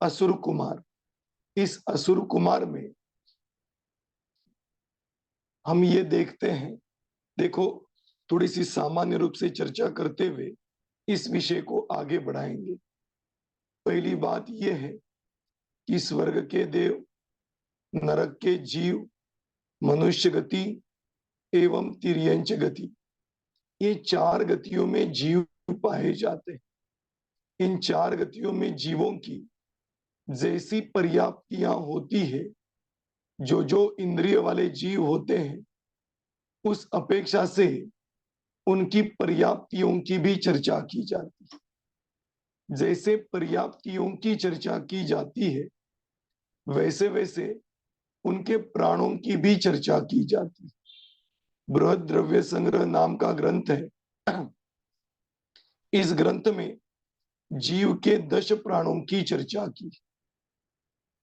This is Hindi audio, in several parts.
असुर कुमार। इस असुर कुमार में हम ये देखते हैं, देखो थोड़ी सी सामान्य रूप से चर्चा करते हुए इस विषय को आगे बढ़ाएंगे। पहली बात यह है कि स्वर्ग के देव, नरक के जीव, मनुष्य गति एवं तिर्यंच गति, ये चार गतियों में जीव पाए जाते हैं। इन चार गतियों में जीवों की जैसी पर्याप्तियां होती है, जो जो इंद्रिय वाले जीव होते हैं उस अपेक्षा से उनकी पर्याप्तियों की भी चर्चा की जाती है। जैसे पर्याप्तियों की चर्चा की जाती है, वैसे वैसे उनके प्राणों की भी चर्चा की जाती है। बृहद द्रव्य संग्रह नाम का ग्रंथ है। इस ग्रंथ में जीव के 10 प्राणों की चर्चा की।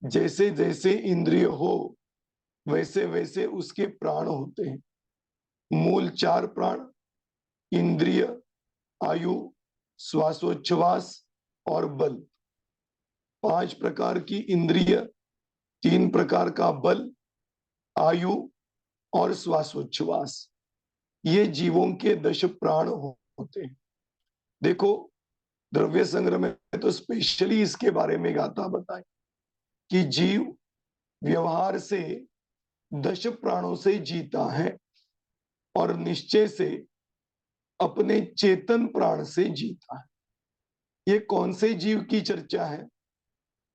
जैसे जैसे इंद्रिय हो वैसे वैसे उसके प्राण होते हैं। मूल 4 प्राण इंद्रिय, आयु, श्वासोच्छ्वास और बल। 5 प्रकार की इंद्रिय, 3 प्रकार का बल, आयु और श्वासोच्छ्वास, ये जीवों के 10 प्राण होते हैं। देखो द्रव्य संग्रह में तो स्पेशली इसके बारे में गाथा बताई कि जीव व्यवहार से 10 प्राणों से जीता है और निश्चय से अपने चेतन प्राण से जीता है। ये कौन से जीव की चर्चा है?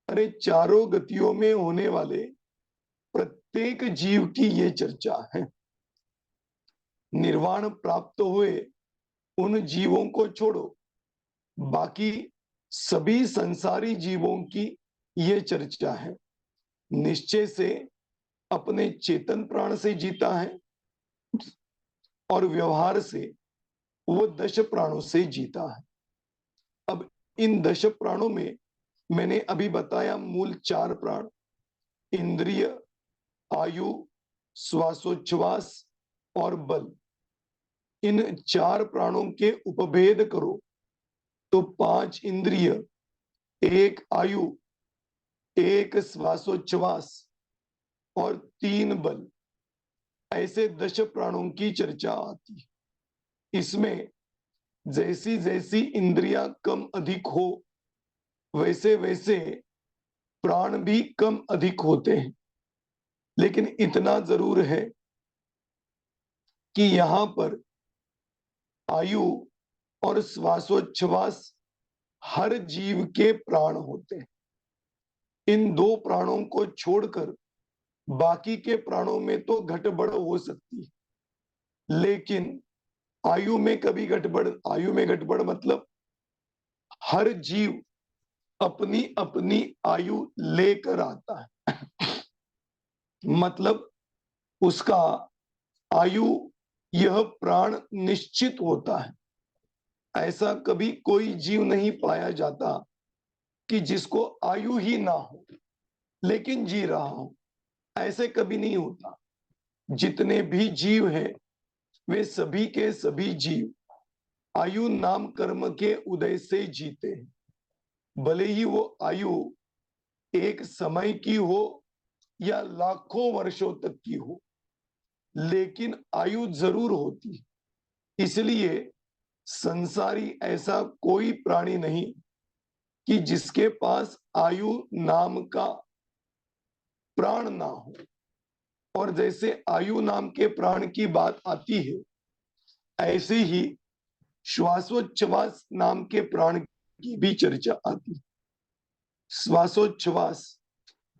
अरे चारों गतियों में होने वाले प्रत्येक जीव की ये चर्चा है। निर्वाण प्राप्त हुए उन जीवों को छोड़ो, बाकी सभी संसारी जीवों की ये चर्चा है। निश्चय से अपने चेतन प्राण से जीता है और व्यवहार से वो 10 प्राणों से जीता है। अब इन 10 प्राणों में मैंने अभी बताया मूल 4 प्राण इंद्रिय, आयु, श्वासोच्छ्वास और बल। इन 4 प्राणों के उपभेद करो तो 5 इंद्रिय, 1 आयु, 1 श्वासोच्छ्वास और 3 बल, ऐसे 10 प्राणों की चर्चा आती है। इसमें जैसी जैसी इंद्रियां कम अधिक हो वैसे वैसे प्राण भी कम अधिक होते हैं। लेकिन इतना जरूर है कि यहां पर आयु और श्वासोच्छ्वास हर जीव के प्राण होते हैं। इन 2 प्राणों को छोड़कर बाकी के प्राणों में तो घटबढ़ हो सकती है, लेकिन आयु में कभी घटबढ़, आयु में घटबढ़ मतलब हर जीव अपनी अपनी आयु लेकर आता है। मतलब उसका आयु यह प्राण निश्चित होता है। ऐसा कभी कोई जीव नहीं पाया जाता कि जिसको आयु ही ना हो लेकिन जी रहा हो, ऐसे कभी नहीं होता। जितने भी जीव हैं वे सभी के सभी जीव आयु नाम कर्म के उदय से जीते हैं। भले ही वो आयु एक समय की हो या लाखों वर्षों तक की हो, लेकिन आयु जरूर होती है। इसलिए संसारी ऐसा कोई प्राणी नहीं कि जिसके पास आयु नाम का प्राण ना हो। और जैसे आयु नाम के प्राण की बात आती है, ऐसे ही श्वासोच्छ्वास नाम के प्राण की भी चर्चा आती है। श्वासोच्छ्वास,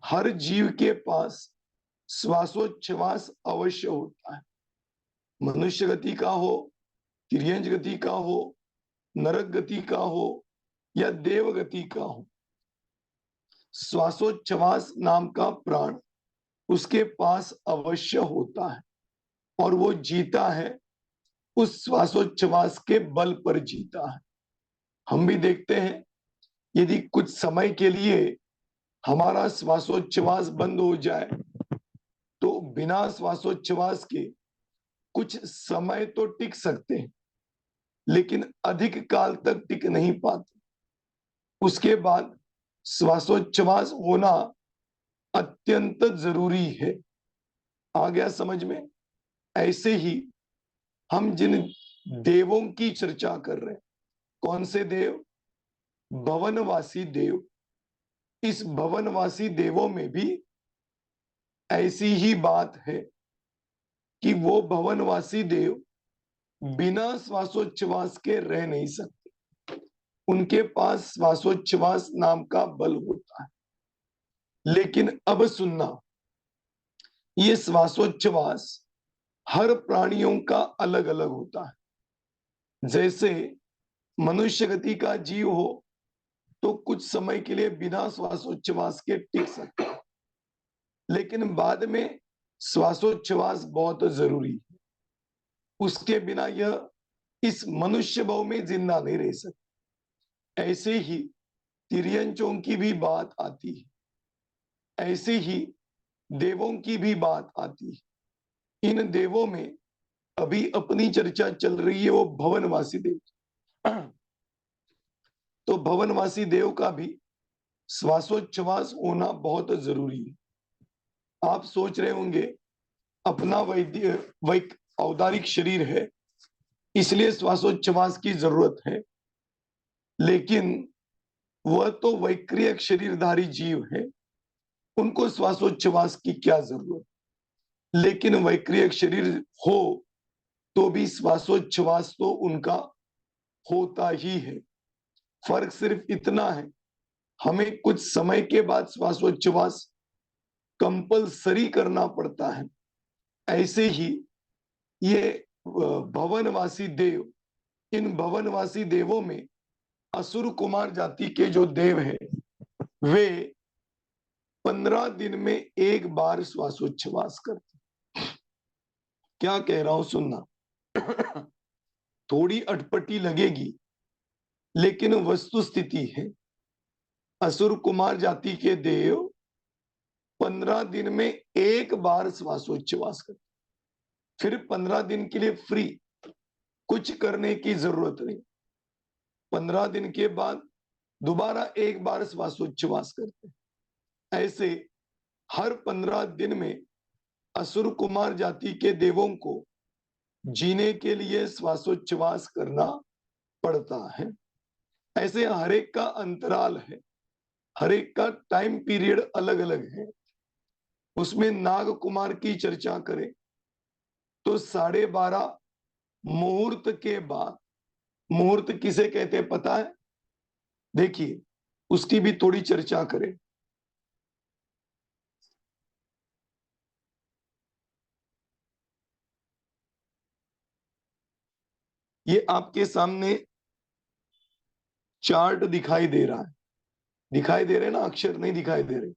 हर जीव के पास श्वासोच्छ्वास अवश्य होता है। मनुष्य गति का हो, तिर्यंच गति का हो, नरक गति का हो या देव गति का हो, श्वासोच्छ्वास नाम का प्राण उसके पास अवश्य होता है और वो जीता है, उस श्वासोच्छ्वास के बल पर जीता है। हम भी देखते हैं, यदि कुछ समय के लिए हमारा श्वासोच्छ्वास बंद हो जाए तो बिना श्वासोच्छ्वास के कुछ समय तो टिक सकते हैं, लेकिन अधिक काल तक टिक नहीं पाते। उसके बाद श्वासोच्छ्वास होना अत्यंत जरूरी है। आ गया समझ में? ऐसे ही हम जिन देवों की चर्चा कर रहे हैं, कौन से देव? भवनवासी देव। इस भवनवासी देवों में भी ऐसी ही बात है कि वो भवनवासी देव बिना श्वासोच्छ्वास के रह नहीं सकते। उनके पास श्वासोच्छ्वास नाम का बल होता है। लेकिन अब सुनना, ये श्वासोच्छ्वास हर प्राणियों का अलग अलग होता है। जैसे मनुष्य गति का जीव हो तो कुछ समय के लिए बिना श्वासोच्छ्वास के टिक सकता है, लेकिन बाद में श्वासोच्छ्वास बहुत जरूरी है। उसके बिना यह इस मनुष्य भाव में जिंदा नहीं रह सकता। ऐसे ही तिर्यंचों की भी बात आती है, ऐसे ही देवों की भी बात आती है। इन देवों में अभी अपनी चर्चा चल रही है वो भवनवासी देव। तो भवनवासी देव का भी श्वासोच्छ्वास होना बहुत जरूरी है। आप सोच रहे होंगे अपना वैक औदारिक शरीर है इसलिए श्वासोच्छ्वास की जरूरत है, लेकिन वह तो वैक्रियक शरीरधारी जीव है, उनको श्वासोच्छ्वास की क्या जरूरत? लेकिन वैक्रियक शरीर हो तो भी श्वासोच्छ्वास तो उनका होता ही है। फर्क सिर्फ इतना है, हमें कुछ समय के बाद श्वासोच्छ्वास कंपलसरी करना पड़ता है। ऐसे ही ये भवनवासी देव, इन भवनवासी देवों में असुर कुमार जाति के जो देव हैं वे 15 दिन में एक बार श्वासोच्छ्वास करते। क्या कह रहा हूं सुनना। थोड़ी अटपटी लगेगी लेकिन वस्तु स्थिति है। असुर कुमार जाति के देव 15 दिन में एक बार श्वासोच्छ्वास करते, फिर 15 दिन के लिए फ्री, कुछ करने की जरूरत नहीं। 15 दिन के बाद दोबारा एक बार श्वासोच्छ्वास करते। ऐसे हर 15 दिन में असुर कुमार जाति के देवों को जीने के लिए श्वासोच्छ्वास करना पड़ता है। ऐसे हर एक का अंतराल है, हर एक का टाइम पीरियड अलग अलग है। उसमें नाग कुमार की चर्चा करें तो 12:30 मुहूर्त के बाद, मुहूर्त किसे कहते हैं पता है? देखिए उसकी भी थोड़ी चर्चा करें। ये आपके सामने चार्ट दिखाई दे रहा है, दिखाई दे रहे ना, अक्षर नहीं दिखाई दे रहे।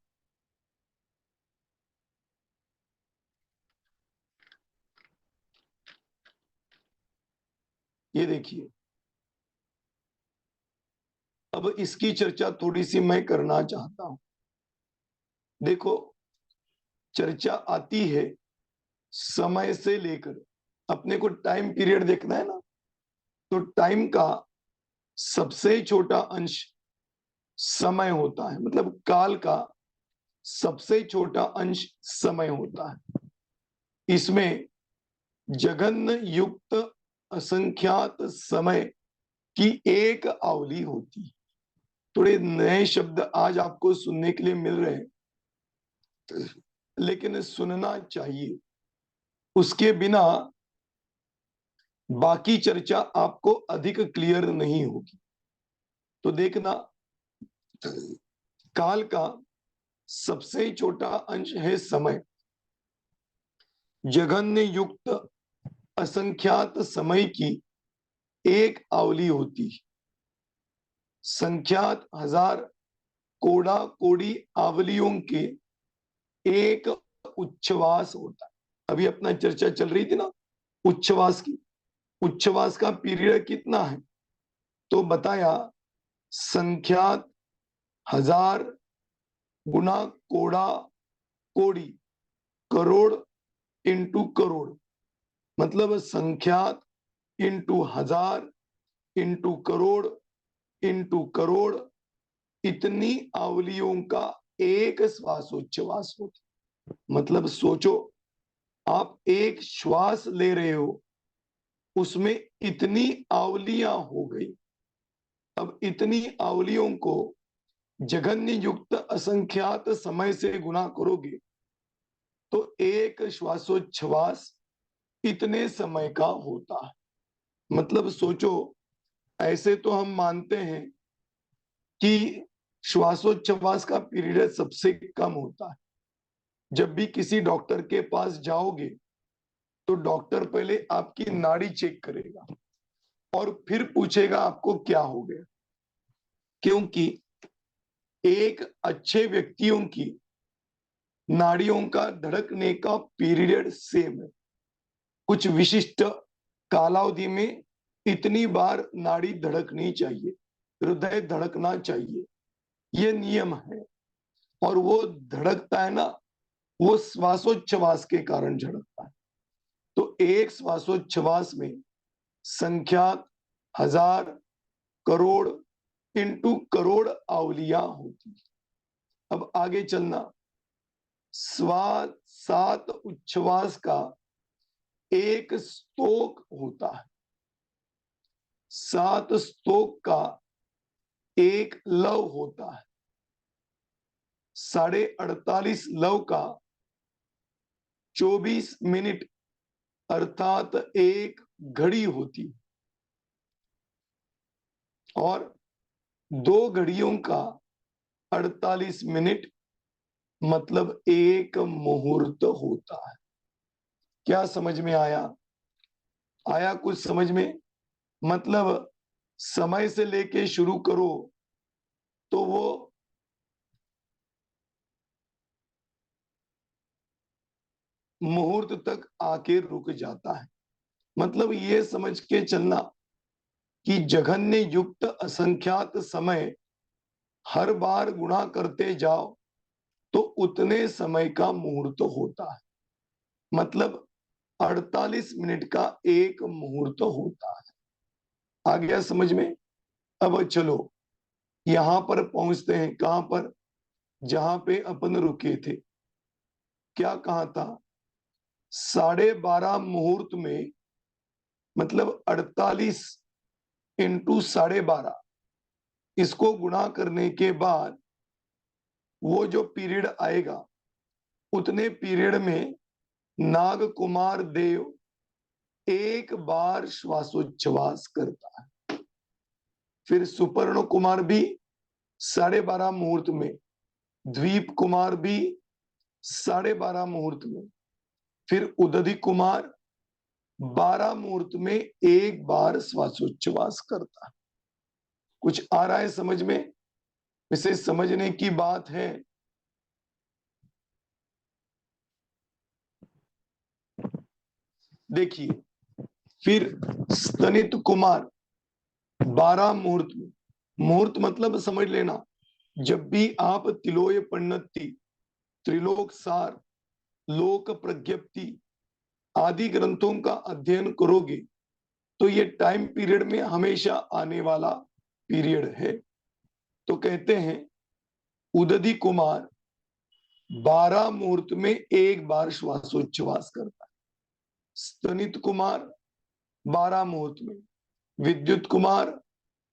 ये देखिए, अब इसकी चर्चा थोड़ी सी मैं करना चाहता हूं। देखो चर्चा आती है समय से लेकर, अपने को टाइम पीरियड देखना है ना, तो टाइम का सबसे छोटा अंश समय होता है, मतलब काल का सबसे छोटा अंश समय होता है। इसमें जघन्य युक्त असंख्यात समय की एक अवधि होती है। थोड़े नए शब्द आज आपको सुनने के लिए मिल रहे हैं, लेकिन सुनना चाहिए, उसके बिना बाकी चर्चा आपको अधिक क्लियर नहीं होगी। तो देखना, काल का सबसे छोटा अंश है समय। जघन्य युक्त असंख्यात समय की एक अवधि होती, संख्यात हजार कोड़ा कोड़ी आवलियों के एक उच्छ्वास होता है। अभी अपना चर्चा चल रही थी ना उच्छ्वास की, उच्छ्वास का पीरियड कितना है? तो बताया संख्यात हजार गुना कोड़ा कोड़ी, करोड़ इंटू करोड़, मतलब संख्यात इंटू हजार इंटू करोड़ इंटू करोड़ इतनी आवलियों का एक श्वासोच्छ्वास होता। मतलब सोचो, आप एक श्वास ले रहे हो, उसमें इतनी आवलियां हो गई। अब इतनी आवलियों को जघन्य युक्त असंख्यात समय से गुना करोगे तो एक श्वासोच्छ्वास इतने समय का होता है। मतलब सोचो, ऐसे तो हम मानते हैं कि श्वासोच्छ्वास का पीरियड सबसे कम होता है। जब भी किसी डॉक्टर के पास जाओगे तो डॉक्टर पहले आपकी नाड़ी चेक करेगा और फिर पूछेगा आपको क्या हो गया, क्योंकि एक अच्छे व्यक्तियों की नाड़ियों का धड़कने का पीरियड सेम है। कुछ विशिष्ट कालावधि में इतनी बार नाड़ी धड़कनी चाहिए, हृदय धड़कना चाहिए, ये नियम है। और वो धड़कता है ना, वो श्वासोच्छ्वास के कारण धड़कता है। तो एक श्वासोच्छ्वास में संख्यात हजार, करोड़ इंटू करोड़ आवलियां होती। अब आगे चलना, श्वास सात उच्छ्वास का एक स्तोक होता है। सात स्तोक का एक लव होता है। 48.5 लव का 24 मिनट अर्थात एक घड़ी होती। और 2 घड़ियों का 48 मिनट मतलब एक मुहूर्त होता है। क्या समझ में आया? आया कुछ समझ में? मतलब समय से लेके शुरू करो तो वो मुहूर्त तक आके रुक जाता है। मतलब ये समझ के चलना कि जघन्य युक्त असंख्यात समय हर बार गुणा करते जाओ तो उतने समय का मुहूर्त होता है। मतलब 48 मिनट का एक मुहूर्त होता है। आ गया समझ में? अब चलो यहां पर पहुंचते हैं। कहां पर? जहां पे अपन रुके थे। क्या कहा था? 12:30 मुहूर्त में, मतलब 48 इंटू 12:30, इसको गुणा करने के बाद वो जो पीरियड आएगा उतने पीरियड में नाग कुमार देव एक बार श्वासोच्छ्वास करता है। फिर सुपर्ण कुमार भी 12:30 मुहूर्त में, द्वीप कुमार भी 12:30 मुहूर्त में, फिर उदधि कुमार 12 मुहूर्त में एक बार श्वासोच्छ्वास करता है। कुछ आ रहा है समझ में? इसे समझने की बात है। देखिए, फिर स्तनित कुमार 12 मुहूर्त में। मुहूर्त मतलब समझ लेना, जब भी आप तिलोय पन्नति, त्रिलोक सार, लोक प्रज्ञप्ति आदि ग्रंथों का अध्ययन करोगे तो ये टाइम पीरियड में हमेशा आने वाला पीरियड है। तो कहते हैं उदधि कुमार 12 मुहूर्त में एक बार श्वासोच्छ्वास करता है। स्तनित कुमार 12 मुहूर्त में, विद्युत कुमार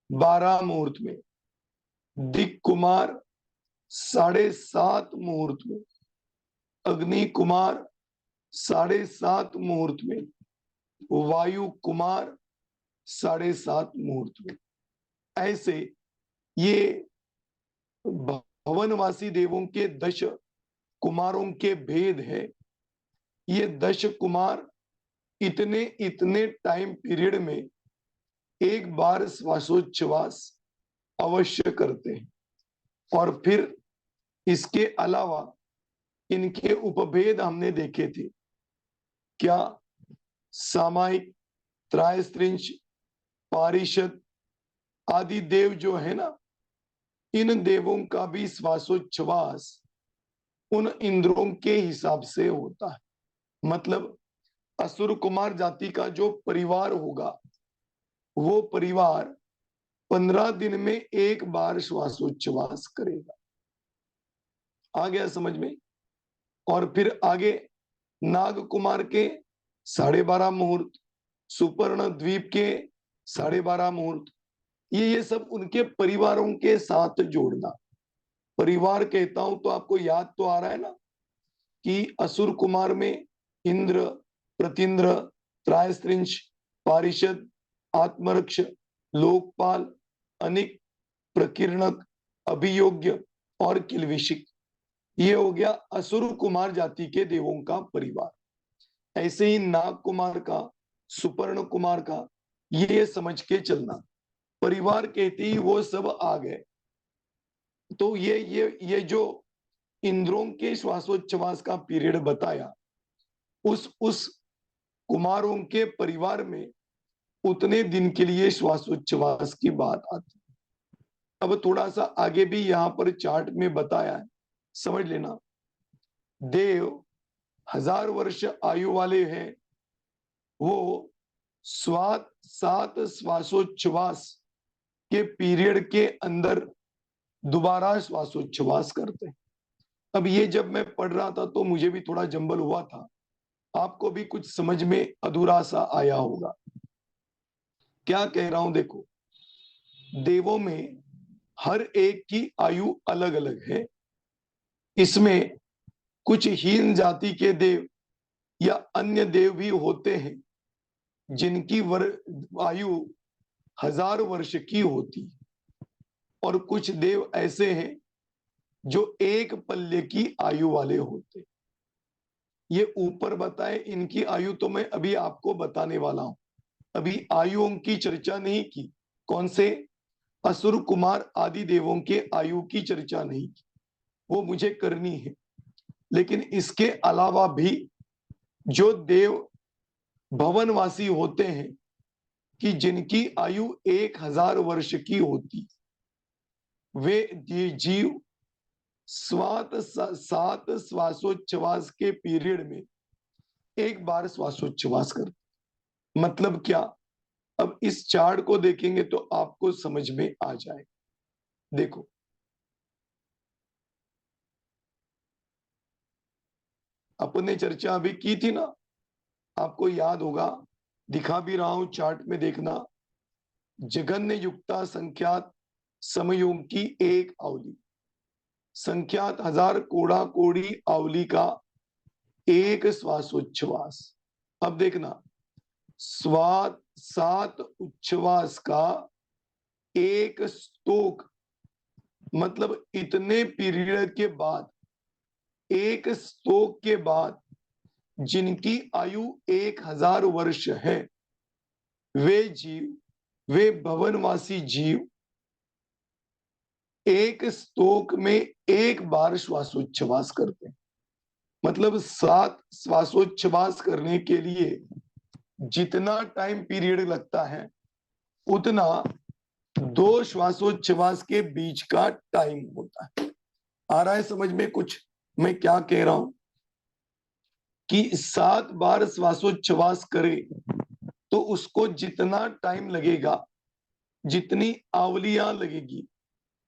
12 मुहूर्त में, दिक कुमार 7.5 मुहूर्त में, अग्नि कुमार 7.5 मुहूर्त में, वायु कुमार 7.5 मुहूर्त में। ऐसे ये भवनवासी देवों के 10 कुमारों के भेद है। ये 10 कुमार इतने इतने टाइम पीरियड में एक बार श्वासोच्छ्वास अवश्य करते हैं। और फिर इसके अलावा इनके उपभेद हमने देखे थे। क्या? सामायिक, त्रायस्त्रिंश, पारिषद आदि देव जो है ना, इन देवों का भी श्वासोच्छ्वास उन इंद्रों के हिसाब से होता है। मतलब असुर कुमार जाति का जो परिवार होगा वो परिवार 15 दिन में एक बार श्वासोच्छ्वास करेगा। आ गया समझ में? और फिर आगे नाग कुमार के 12.5 मुहूर्त, सुपर्ण द्वीप के 12.5 मुहूर्त, ये सब उनके परिवारों के साथ जोड़ना। परिवार कहता हूं तो आपको याद तो आ रहा है ना कि असुर कुमार में इंद्र, प्रतींद्र, त्रायस्त्रिंश, पारिषद, आत्मरक्ष, लोकपाल, अनिक, प्रकीर्णक, अभियोग्य और किलविशिक, ये हो गया असुर कुमार जाति के देवों का परिवार। ऐसे ही नाग कुमार का, सुपर्ण कुमार का, ये समझ के चलना। परिवार कहते ही वो सब आ गए। तो ये जो इंद्रों के श्वासोच्छ्वास का पीरियड बताया, उस कुमारों के परिवार में उतने दिन के लिए श्वासोच्छ्वास की बात आती है। अब थोड़ा सा आगे भी यहां पर चार्ट में बताया है, समझ लेना। देव 1000 वर्ष आयु वाले हैं, वो 7 श्वासोच्छ्वास के पीरियड के अंदर दोबारा श्वासोच्छ्वास करते हैं। अब ये जब मैं पढ़ रहा था तो मुझे भी थोड़ा जंबल हुआ था, आपको भी कुछ समझ में अधूरा सा आया होगा। क्या कह रहा हूं देखो, देवों में हर एक की आयु अलग अलग है। इसमें कुछ हीन जाति के देव या अन्य देव भी होते हैं जिनकी आयु 1000 वर्ष की होती, और कुछ देव ऐसे हैं जो एक पल्ले की आयु वाले होते। ये ऊपर बताए, इनकी आयु तो मैं अभी आपको बताने वाला हूं। अभी आयुओं की चर्चा नहीं की। कौन से? असुर कुमार आदि देवों के आयु की चर्चा नहीं की, वो मुझे करनी है। लेकिन इसके अलावा भी जो देव भवनवासी होते हैं कि जिनकी आयु 1000 वर्ष की होती, वे जीव 7 श्वासोच्छ्वास के पीरियड में एक बार श्वासोच्छ्वास करते। मतलब क्या? अब इस चार्ट को देखेंगे तो आपको समझ में आ जाए। देखो, अपने चर्चा अभी की थी ना, आपको याद होगा, दिखा भी रहा हूं चार्ट में, देखना। जघन्य युक्ता संख्यात समयोग की एक आवली, संख्यात 1000 कोड़ा कोड़ी आवली का एक श्वासोच्छ्वास। अब देखना, 7 उच्छ्वास का एक स्तोक, मतलब इतने पीरियड के बाद, एक स्तोक के बाद जिनकी आयु 1000 वर्ष है, वे जीव, वे भवनवासी जीव एक स्तोक में एक बार श्वासोच्छ्वास करते हैं। मतलब 7 श्वासोच्छ्वास करने के लिए जितना टाइम पीरियड लगता है, उतना 2 श्वासोच्छ्वास के बीच का टाइम होता है। आ रहा है समझ में कुछ मैं क्या कह रहा हूं? कि 7 बार श्वासोच्छ्वास करे तो उसको जितना टाइम लगेगा, जितनी आवलियां लगेगी,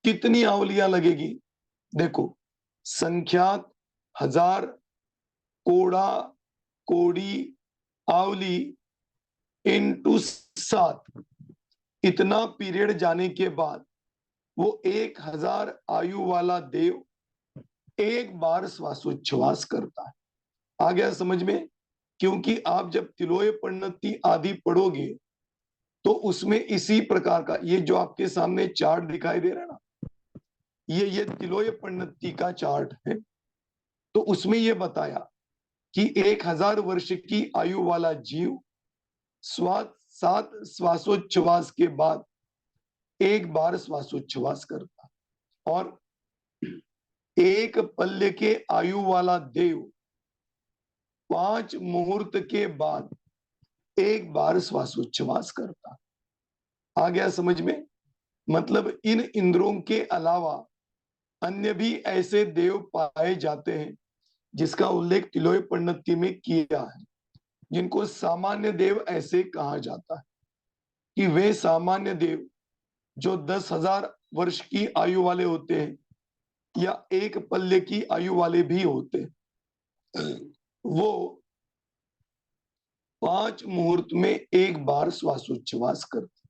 कितनी आवलियां लगेगी? देखो, संख्यात 1000 कोड़ा कोड़ी आवली इंटू 7, इतना पीरियड जाने के बाद वो 1000 आयु वाला देव एक बार श्वासोच्छ्वास करता है। आ गया समझ में? क्योंकि आप जब तिलोय परिणति आदि पढ़ोगे तो उसमें इसी प्रकार का, ये जो आपके सामने चार्ट दिखाई दे रहा है ना, ये तिलोय परिणति का चार्ट है। तो उसमें ये बताया कि 1000 वर्ष की आयु वाला जीव 7 श्वासोच्छ्वास के बाद एक बार श्वासोच्छ्वास करता, और एक पल्ले के आयु वाला देव 5 मुहूर्त के बाद एक बार श्वासोच्छ्वास करता। आ गया समझ में? मतलब इन इंद्रों के अलावा अन्य भी ऐसे देव पाए जाते हैं जिसका उल्लेख तिलोय परिणति में किया है, जिनको सामान्य देव ऐसे कहा जाता है कि वे सामान्य देव जो 10,000 वर्ष की आयु वाले होते हैं या एक पल्ले की आयु वाले भी होते हैं, वो 5 मुहूर्त में एक बार श्वासोच्छ्वास करते।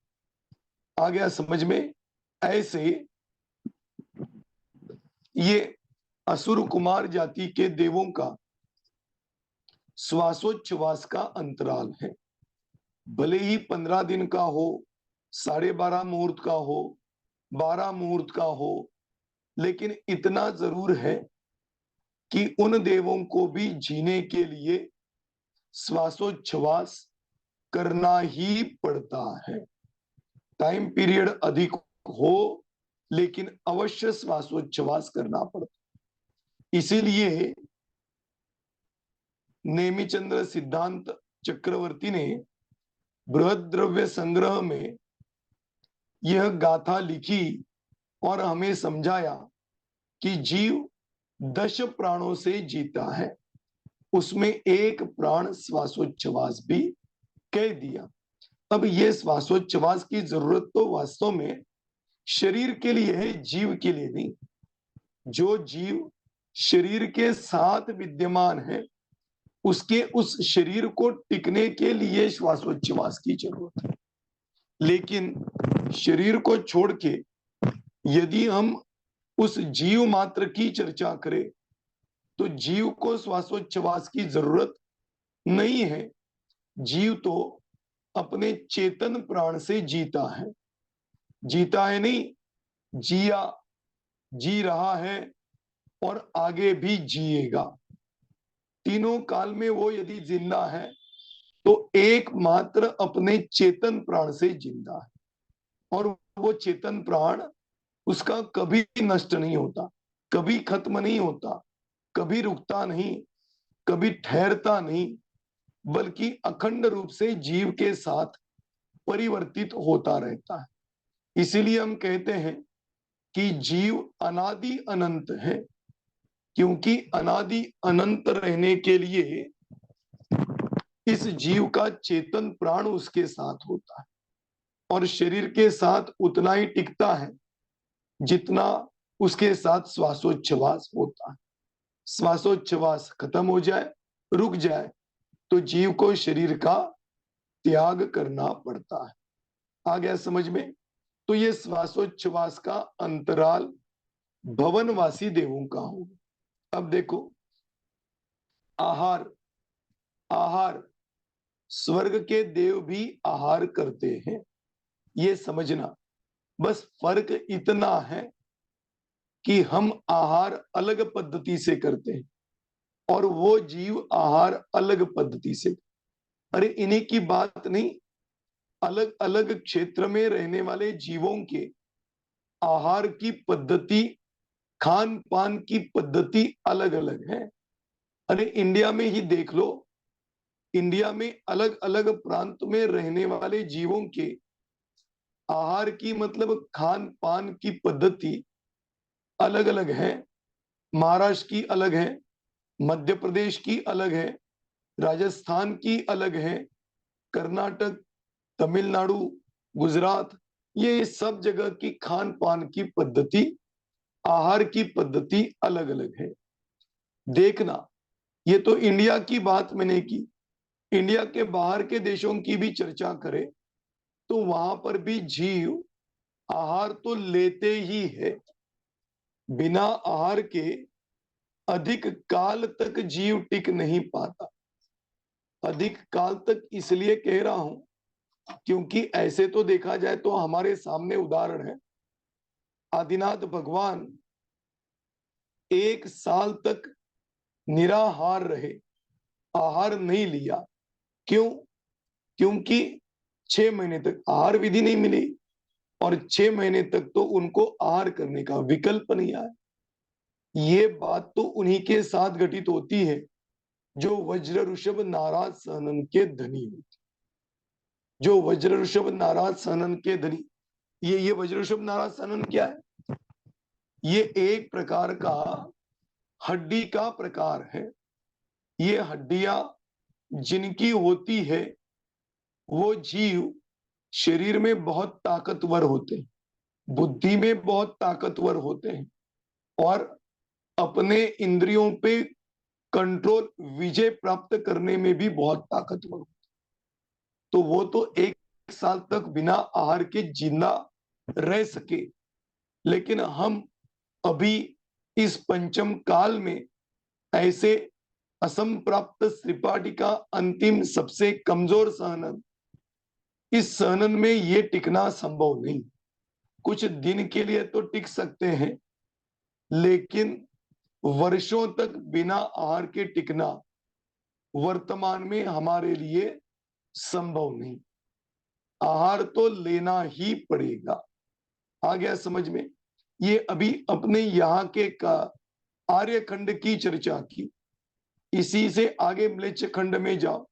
आ गया समझ में? ऐसे ये असुर कुमार जाति के देवों का श्वासोच्छ्वास का अंतराल है। भले ही 15 दिन का हो, 12.5 मुहूर्त का हो, 12 मुहूर्त का हो, लेकिन इतना जरूर है कि उन देवों को भी जीने के लिए श्वासोच्छ्वास करना ही पड़ता है। टाइम पीरियड अधिक हो, लेकिन अवश्य श्वासोच्छ्वास करना पड़ता। इसीलिए नेमिचंद्र सिद्धांत चक्रवर्ती ने बृहद्रव्य संग्रह में यह गाथा लिखी और हमें समझाया कि जीव 10 प्राणों से जीता है, उसमें एक प्राण श्वासोच्छ्वास भी कह दिया। अब ये श्वासोच्छ्वास की जरूरत तो वास्तव में शरीर के लिए है, जीव के लिए नहीं। जो जीव शरीर के साथ विद्यमान है, उसके उस शरीर को टिकने के लिए श्वासोच्छ्वास की जरूरत है। लेकिन शरीर को छोड़ के यदि हम उस जीव मात्र की चर्चा करें तो जीव को श्वासोच्छ्वास की जरूरत नहीं है। जीव तो अपने चेतन प्राण से जीता है। जीता है नहीं, जिया, जी रहा है और आगे भी जिएगा। तीनों काल में वो यदि जिंदा है तो एकमात्र अपने चेतन प्राण से जिंदा है, और वो चेतन प्राण उसका कभी नष्ट नहीं होता, कभी खत्म नहीं होता, कभी रुकता नहीं, कभी ठहरता नहीं, बल्कि अखंड रूप से जीव के साथ परिवर्तित होता रहता है। इसीलिए हम कहते हैं कि जीव अनादि अनंत है, क्योंकि अनादि अनंत रहने के लिए इस जीव का चेतन प्राण उसके साथ होता है, और शरीर के साथ उतना ही टिकता है जितना उसके साथ श्वासोच्छ्वास होता है। श्वासोच्छ्वास खत्म हो जाए, रुक जाए, तो जीव को शरीर का त्याग करना पड़ता है। आ गया समझ में? तो ये श्वासोच्छ्वास का अंतराल भवनवासी देवों का होगा। अब देखो, आहार, आहार, स्वर्ग के देव भी आहार करते हैं, ये समझना। बस फर्क इतना है कि हम आहार अलग पद्धति से करते हैं और वो जीव आहार अलग पद्धति से। अरे इन्हीं की बात नहीं, अलग अलग क्षेत्र में रहने वाले जीवों के आहार की पद्धति, खान पान की पद्धति अलग अलग है। अरे इंडिया में ही देख लो, इंडिया में अलग अलग प्रांत में रहने वाले जीवों के आहार की मतलब खान पान की पद्धति अलग अलग है। महाराष्ट्र की अलग है, मध्य प्रदेश की अलग है, राजस्थान की अलग है, कर्नाटक, तमिलनाडु, गुजरात, ये सब जगह की खान पान की पद्धति, आहार की पद्धति अलग अलग है। देखना, ये तो इंडिया की बात मैंने की। इंडिया के बाहर के देशों की भी चर्चा करें तो वहां पर भी जीव आहार तो लेते ही है। बिना आहार के अधिक काल तक जीव टिक नहीं पाता। अधिक काल तक इसलिए कह रहा हूं क्योंकि ऐसे तो देखा जाए तो हमारे सामने उदाहरण है। आदिनाथ भगवान 1 साल तक निराहार रहे, आहार नहीं लिया। क्यों? क्योंकि 6 महीने तक आहार विधि नहीं मिली और 6 महीने तक तो उनको आहार करने का विकल्प नहीं आया। ये बात तो उन्हीं के साथ घटित होती है जो वज्र ऋषभ नाराज सहनन के धनी होते। जो वज्र ऋषभ नाराज सहनन के धनी, ये वज्र ऋषभ नाराज सहनन क्या है? ये एक प्रकार का हड्डी का प्रकार है। ये हड्डियां जिनकी होती है वो जीव शरीर में बहुत ताकतवर होते हैं। बुद्धि में बहुत ताकतवर होते हैं और अपने इंद्रियों पे कंट्रोल, विजय प्राप्त करने में भी बहुत ताकतवर होते हैं। तो वो तो 1 साल तक बिना आहार के जिंदा रह सके, लेकिन हम अभी इस पंचम काल में ऐसे असम प्राप्त त्रिपाठी का अंतिम सबसे कमजोर सहनन, इस सहनन में ये टिकना संभव नहीं। कुछ दिन के लिए तो टिक सकते हैं, लेकिन वर्षों तक बिना आहार के टिकना वर्तमान में हमारे लिए संभव नहीं। आहार तो लेना ही पड़ेगा। आ गया समझ में? ये अभी अपने यहाँ के का आर्यखंड की चर्चा की। इसी से आगे म्लेच्छ खंड में जाओ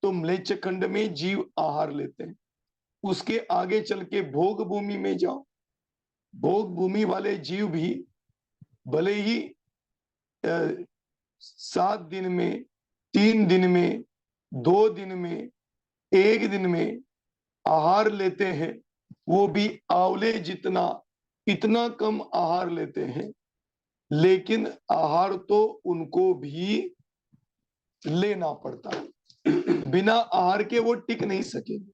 तो म्लेच्छ खंड में जीव आहार लेते हैं। उसके आगे चल के भोग भूमि में जाओ, भोग भूमि वाले जीव भी भले ही 7 दिन में, 3 दिन में, 2 दिन में, 1 दिन में आहार लेते हैं, वो भी आंवले जितना, इतना कम आहार लेते हैं, लेकिन आहार तो उनको भी लेना पड़ता है। बिना आहार के वो टिक नहीं सकेंगे।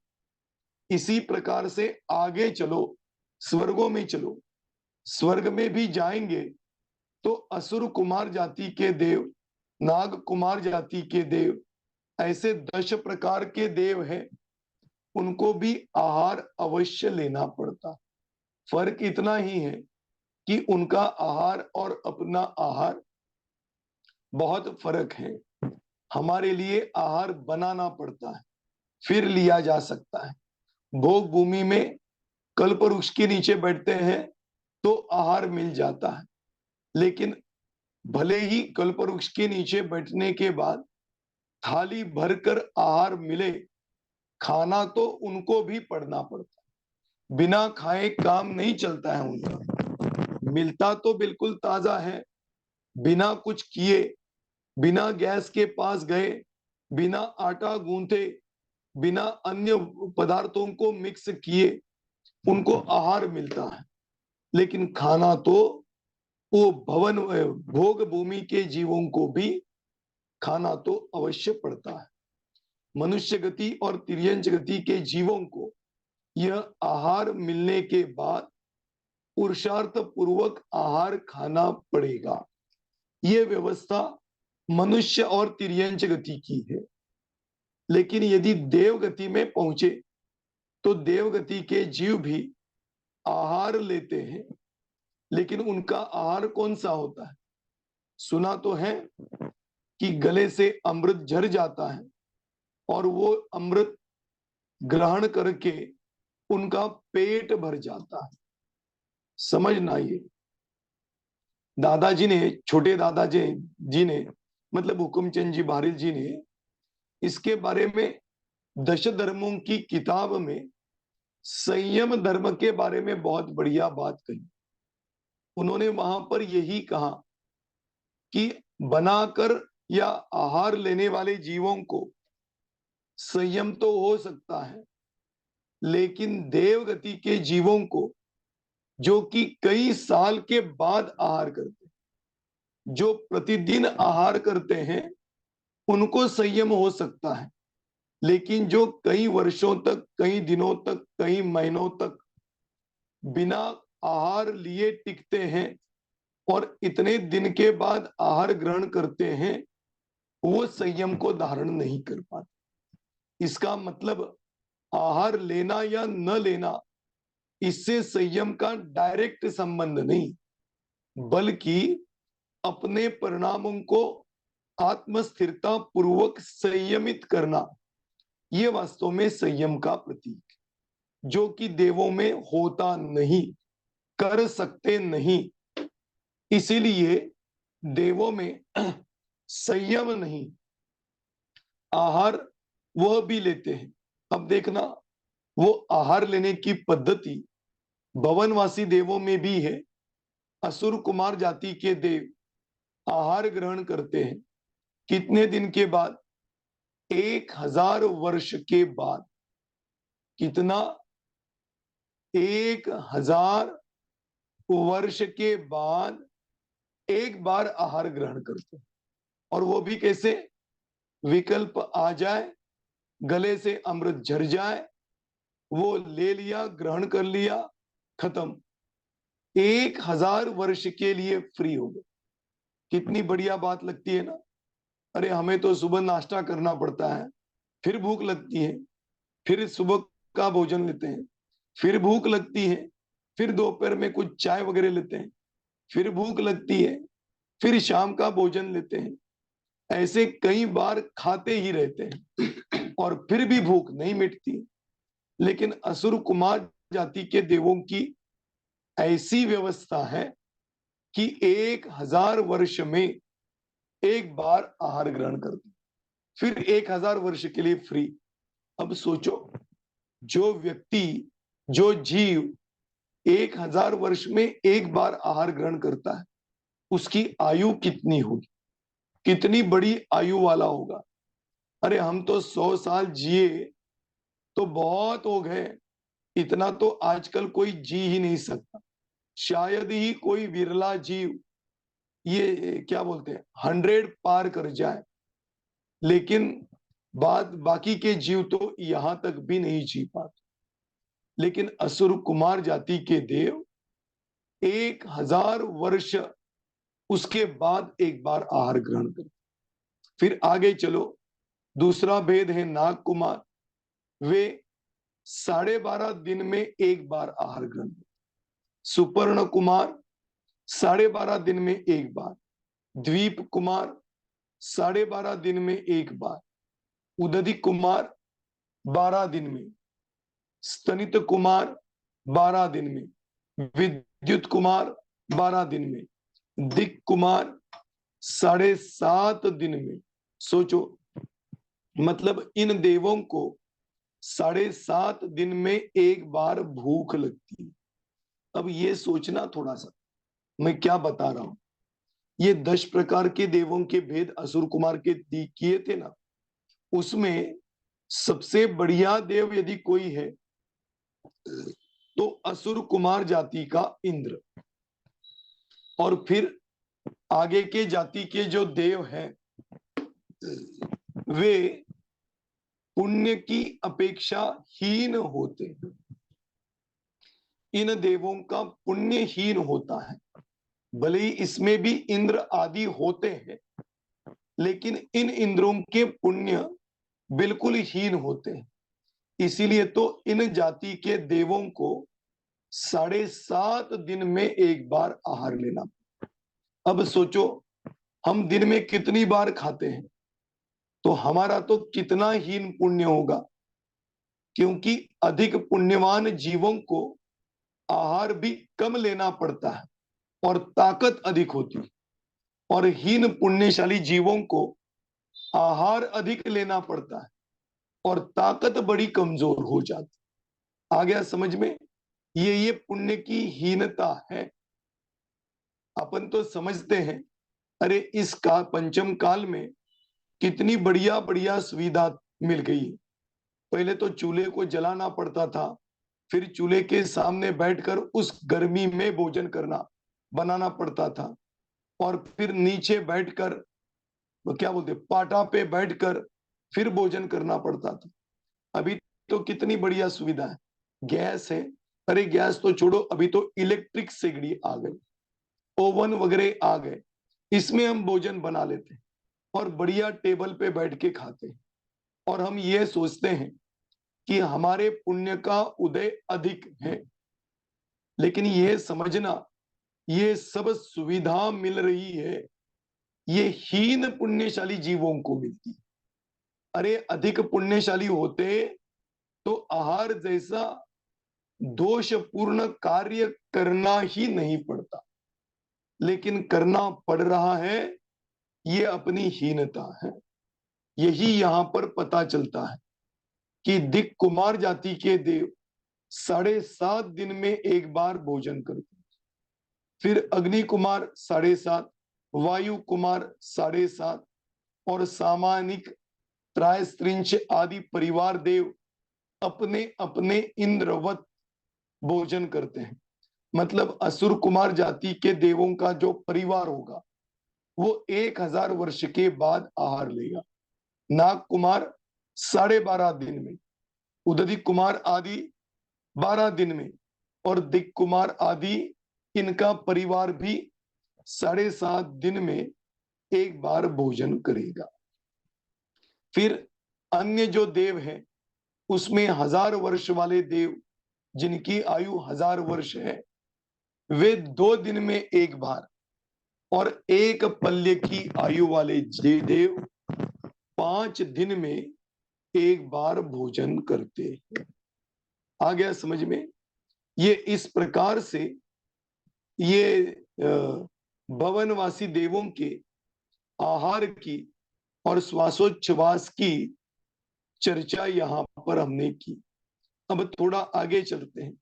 इसी प्रकार से आगे चलो, स्वर्गों में चलो, स्वर्ग में भी जाएंगे तो असुर कुमार जाति के देव, नाग कुमार जाति के देव, ऐसे 10 प्रकार के देव हैं, उनको भी आहार अवश्य लेना पड़ता। फर्क इतना ही है कि उनका आहार और अपना आहार बहुत फर्क है। हमारे लिए आहार बनाना पड़ता है, फिर लिया जा सकता है। भोग भूमि में कल्प वृक्ष के नीचे बैठते हैं तो आहार मिल जाता है, लेकिन भले ही कल्प वृक्ष के नीचे बैठने के बाद थाली भरकर आहार मिले, खाना तो उनको भी पड़ना पड़ता है। बिना खाए काम नहीं चलता है उनका। मिलता तो बिल्कुल ताजा है, बिना कुछ किए, बिना गैस के पास गए, बिना आटा गूंथे, बिना अन्य पदार्थों को मिक्स किए उनको आहार मिलता है। लेकिन खाना तो वो भोग भूमि के जीवों को भी खाना तो अवश्य पड़ता है। मनुष्य गति और तिर्यंच गति के जीवों को यह आहार मिलने के बाद पुरुषार्थ पूर्वक आहार खाना पड़ेगा। यह व्यवस्था मनुष्य और तिर्यंच गति की है। लेकिन यदि देव गति में पहुंचे तो देव गति के जीव भी आहार लेते हैं, लेकिन उनका आहार कौन सा होता है? सुना तो है कि गले से अमृत झर जाता है और वो अमृत ग्रहण करके उनका पेट भर जाता है। समझना, ये दादाजी ने, छोटे दादाजी जी ने, मतलब हुकुमचंद जी बारिल जी ने इसके बारे में 10 धर्मों की किताब में संयम धर्म के बारे में बहुत बढ़िया बात कही। उन्होंने वहां पर यही कहा कि बनाकर या आहार लेने वाले जीवों को संयम तो हो सकता है, लेकिन देवगति के जीवों को, जो कि कई साल के बाद आहार करते हैं, जो प्रतिदिन आहार करते हैं, उनको संयम हो सकता है। लेकिन जो कई वर्षों तक, कई दिनों तक, कई महीनों तक बिना आहार लिए टिकते हैं और इतने दिन के बाद आहार ग्रहण करते हैं, वो संयम को धारण नहीं कर पाते। इसका मतलब आहार लेना या न लेना, इससे संयम का डायरेक्ट संबंध नहीं, बल्कि अपने परिणामों को आत्मस्थिरता पूर्वक संयमित करना, ये वास्तव में संयम का प्रतीक, जो कि देवों में होता नहीं, कर सकते नहीं। इसीलिए देवों में संयम नहीं, आहार वह भी लेते हैं। अब देखना, वो आहार लेने की पद्धति भवनवासी देवों में भी है। असुर कुमार जाति के देव आहार ग्रहण करते हैं कितने दिन के बाद? 1000 वर्ष के बाद। कितना? 1000 वर्ष के बाद एक बार आहार ग्रहण करते हैं। और वो भी कैसे? विकल्प आ जाए, गले से अमृत झर जाए, वो ले लिया, ग्रहण कर लिया, खत्म। 1000 वर्ष के लिए फ्री हो गए। कितनी बढ़िया बात लगती है ना। अरे हमें तो सुबह नाश्ता करना पड़ता है, फिर भूख लगती है, फिर सुबह का भोजन लेते हैं, फिर भूख लगती है, फिर दोपहर में कुछ चाय वगैरह लेते हैं, फिर भूख लगती है, फिर शाम का भोजन लेते हैं। ऐसे कई बार खाते ही रहते हैं और फिर भी भूख नहीं मिटती। लेकिन असुर कुमार जाति के देवों की ऐसी व्यवस्था है कि 1000 वर्ष में एक बार आहार ग्रहण करते, फिर 1000 वर्ष के लिए फ्री। अब सोचो, जो व्यक्ति, जो जीव 1000 वर्ष में एक बार आहार ग्रहण करता है, उसकी आयु कितनी होगी? कितनी बड़ी आयु वाला होगा। अरे हम तो 100 साल जिए तो बहुत हो गए, इतना तो आजकल कोई जी ही नहीं सकता। शायद ही कोई विरला जीव ये क्या बोलते हैं 100 पार कर जाए। लेकिन बाकी के जीव तो यहां तक भी नहीं जी पाते। लेकिन असुर कुमार जाति के देव 1000 वर्ष उसके बाद एक बार आहार ग्रहण करते। फिर आगे चलो, दूसरा भेद है नाग कुमार। वे 12.5 दिन में एक बार आहार ग्रहण करते। सुपर्ण कुमार 12.5 दिन में एक बार। द्वीप कुमार 12.5 दिन में एक बार। उदधि कुमार 12 दिन में। स्तनित कुमार 12 दिन में। विद्युत कुमार 12 दिन में। दिक कुमार 7.5 दिन में। सोचो, मतलब इन देवों को 7.5 दिन में एक बार भूख लगती है। अब ये सोचना थोड़ा सा, मैं क्या बता रहा हूं। ये 10 प्रकार के देवों के भेद असुर कुमार के किए थे ना, उसमें सबसे बढ़िया देव यदि कोई है तो असुर कुमार जाति का इंद्र। और फिर आगे के जाति के जो देव हैं वे पुण्य की अपेक्षा हीन होते हैं। इन देवों का पुण्य हीन होता है। भले ही इसमें भी इंद्र आदि होते हैं, लेकिन इन इंद्रों के पुण्य बिल्कुल हीन होते हैं। इसीलिए तो इन जाति के देवों को 7.5 दिन में एक बार आहार लेना। अब सोचो, हम दिन में कितनी बार खाते हैं, तो हमारा तो कितना हीन पुण्य होगा। क्योंकि अधिक पुण्यवान जीवों को आहार भी कम लेना पड़ता है और ताकत अधिक होती है, और हीन पुण्यशाली जीवों को आहार अधिक लेना पड़ता है और ताकत बड़ी कमजोर हो जाती। आ गया समझ में? ये पुण्य की हीनता है। अपन तो समझते हैं, अरे इस का पंचम काल में कितनी बढ़िया बढ़िया सुविधा मिल गई है। पहले तो चूल्हे को जलाना पड़ता था, फिर चूल्हे के सामने बैठकर उस गर्मी में भोजन करना बनाना पड़ता था, और फिर नीचे बैठकर क्या बोलते पाटा पे बैठकर फिर भोजन करना पड़ता था। अभी तो कितनी बढ़िया सुविधा है, गैस है। अरे गैस तो छोड़ो, अभी तो इलेक्ट्रिक सिगड़ी आ गई, ओवन वगैरह आ गए, इसमें हम भोजन बना लेते हैं और बढ़िया टेबल पे बैठ के खाते हैं। और हम ये सोचते हैं कि हमारे पुण्य का उदय अधिक है। लेकिन ये समझना, ये सब सुविधा मिल रही है, ये हीन पुण्यशाली जीवों को मिलती है। अरे अधिक पुण्यशाली होते तो आहार जैसा दोषपूर्ण कार्य करना ही नहीं पड़ता, लेकिन करना पड़ रहा है। ये अपनी हीनता है। यही यहां पर पता चलता है कि दिक कुमार जाति के देव 7.5 दिन में एक बार भोजन करते, फिर अग्नि कुमार 7.5, वायु कुमार 7.5, और सामानिक त्रायस्त्रिंश आदि परिवार देव अपने अपने इंद्रवत भोजन करते हैं। मतलब असुर कुमार जाति के देवों का जो परिवार होगा वो 1000 वर्ष के बाद आहार लेगा। नाग कुमार 12.5 दिन में, उदधिक कुमार आदि 12 दिन में, और दिक कुमार आदि इनका परिवार भी 7.5 दिन में एक बार भोजन करेगा। फिर अन्य जो देव है उसमें 1000 वर्ष वाले देव जिनकी आयु 1000 वर्ष है वे 2 दिन में एक बार, और एक पल्य की आयु वाले देव 5 दिन में एक बार भोजन करते हैं। आ गया समझ में? ये इस प्रकार से ये भवनवासी देवों के आहार की और श्वासोच्छ्वास की चर्चा यहां पर हमने की। अब थोड़ा आगे चलते हैं।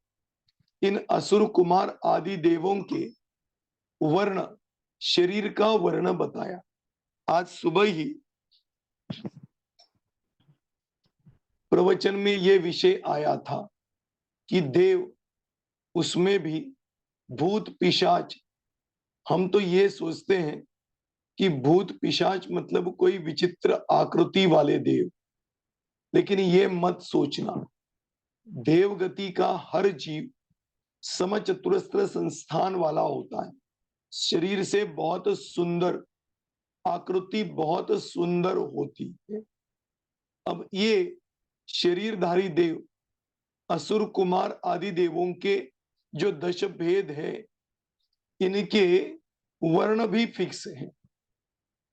इन असुर कुमार आदि देवों के वर्ण, शरीर का वर्ण बताया। आज सुबह ही प्रवचन में यह विषय आया था कि देव, उसमें भी भूत पिशाच। हम तो ये सोचते हैं कि भूत पिशाच मतलब कोई विचित्र आकृति वाले देव, लेकिन ये मत सोचना। देवगति का हर जीव समचतुरस्र संस्थान वाला होता है। शरीर से बहुत सुंदर, आकृति बहुत सुंदर होती है। अब ये शरीरधारी देव असुर कुमार आदि देवों के जो 10 भेद है, इनके वर्ण भी फिक्स है।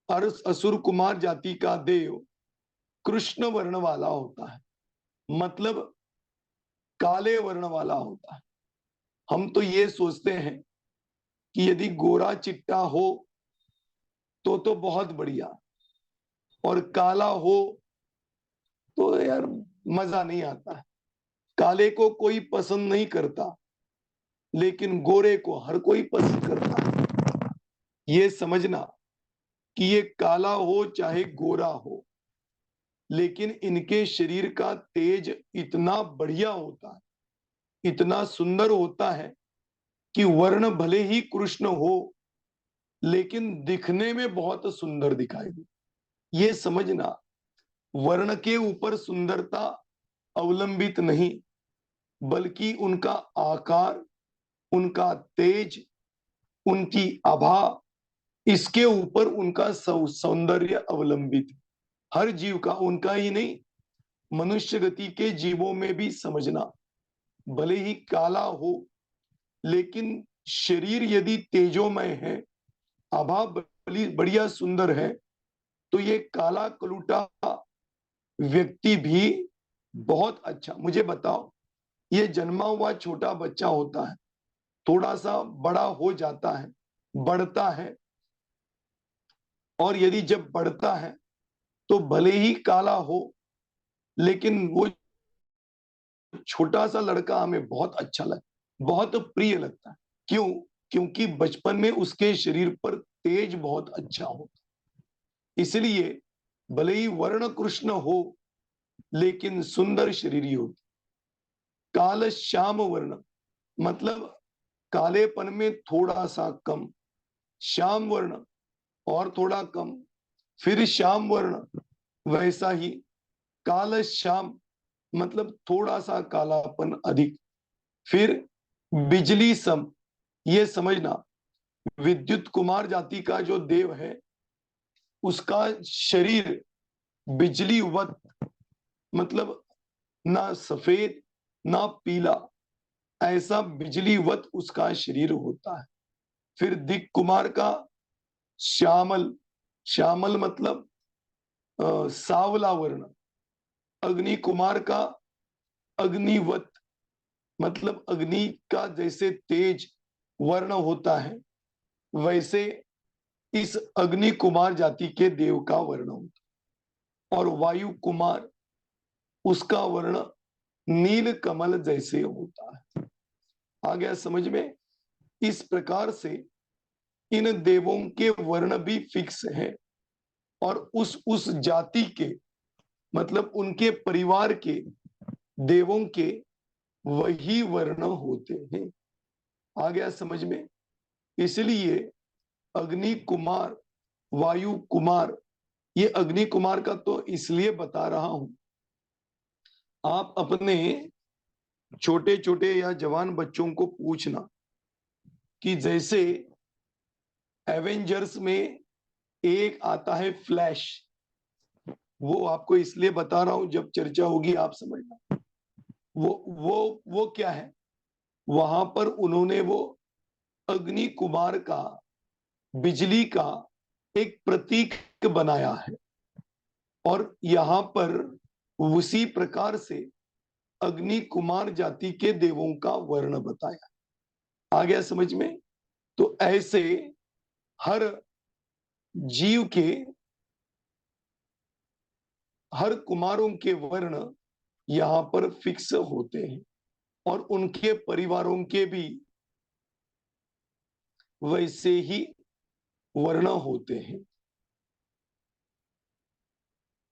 और असुर कुमार जाति का देव कृष्ण वर्ण वाला होता है, मतलब काले वर्ण वाला होता है। हम तो ये सोचते हैं कि यदि गोरा चिट्टा हो तो बहुत बढ़िया, और काला हो तो यार मजा नहीं आता है। काले को कोई पसंद नहीं करता, लेकिन गोरे को हर कोई पसंद करता है। ये समझना कि ये काला हो चाहे गोरा हो, लेकिन इनके शरीर का तेज इतना बढ़िया होता है, इतना सुंदर होता है कि वर्ण भले ही कृष्ण हो, लेकिन दिखने में बहुत सुंदर दिखाई दे। ये समझना, वर्ण के ऊपर सुंदरता अवलंबित नहीं, बल्कि उनका आकार, उनका तेज, उनकी आभा, इसके ऊपर उनका सौंदर्य अवलंबित। हर जीव का, उनका ही नहीं, मनुष्य गति के जीवों में भी समझना, भले ही काला हो, लेकिन शरीर यदि तेजोमय है, आभा बढ़िया सुंदर है, तो ये काला कलूटा व्यक्ति भी बहुत अच्छा। मुझे बताओ, ये जन्मा हुआ छोटा बच्चा होता है, थोड़ा सा बड़ा हो जाता है, बढ़ता है, और यदि जब बढ़ता है तो भले ही काला हो, लेकिन वो छोटा सा लड़का हमें बहुत अच्छा लगता, बहुत प्रिय लगता है। क्यों? क्योंकि बचपन में उसके शरीर पर तेज बहुत अच्छा होता, इसलिए भले ही वर्ण कृष्ण हो, लेकिन सुंदर शरीर होती। काल श्याम वर्ण मतलब कालेपन में थोड़ा सा कम, श्याम वर्ण और थोड़ा कम, फिर श्याम वर्ण, वैसा ही काल श्याम मतलब थोड़ा सा कालापन अधिक, फिर बिजली सम। ये समझना, विद्युत कुमार जाति का जो देव है उसका शरीर बिजलीवत, मतलब ना सफेद ना पीला, ऐसा बिजलीवत उसका शरीर होता है। फिर दिक कुमार का श्यामल, श्यामल मतलब सावला वर्ण। अग्नि कुमार का अग्निवत, मतलब अग्नि का जैसे तेज वर्ण होता है, वैसे इस अग्नि कुमार जाति के देव का वर्ण होता। और वायु कुमार, उसका वर्ण नील कमल जैसे होता है। आ गया समझ में? इस प्रकार से इन देवों के वर्ण भी फिक्स है, और उस जाति के, मतलब उनके परिवार के देवों के वही वर्ण होते हैं। आ गया समझ में? इसलिए अग्नि कुमार, वायु कुमार, ये अग्नि कुमार का तो इसलिए बता रहा हूं, आप अपने छोटे छोटे या जवान बच्चों को पूछना कि जैसे एवेंजर्स में एक आता है फ्लैश, वो आपको इसलिए बता रहा हूं, जब चर्चा होगी आप समझना। वो क्या है, वहां पर उन्होंने वो अग्नि कुमार का, बिजली का एक प्रतीक बनाया है, और यहां पर उसी प्रकार से अग्नि कुमार जाति के देवों का वर्ण बताया। आ गया समझ में? तो ऐसे हर जीव के, हर कुमारों के वर्ण यहां पर फिक्स होते हैं, और उनके परिवारों के भी वैसे ही वर्ण होते हैं।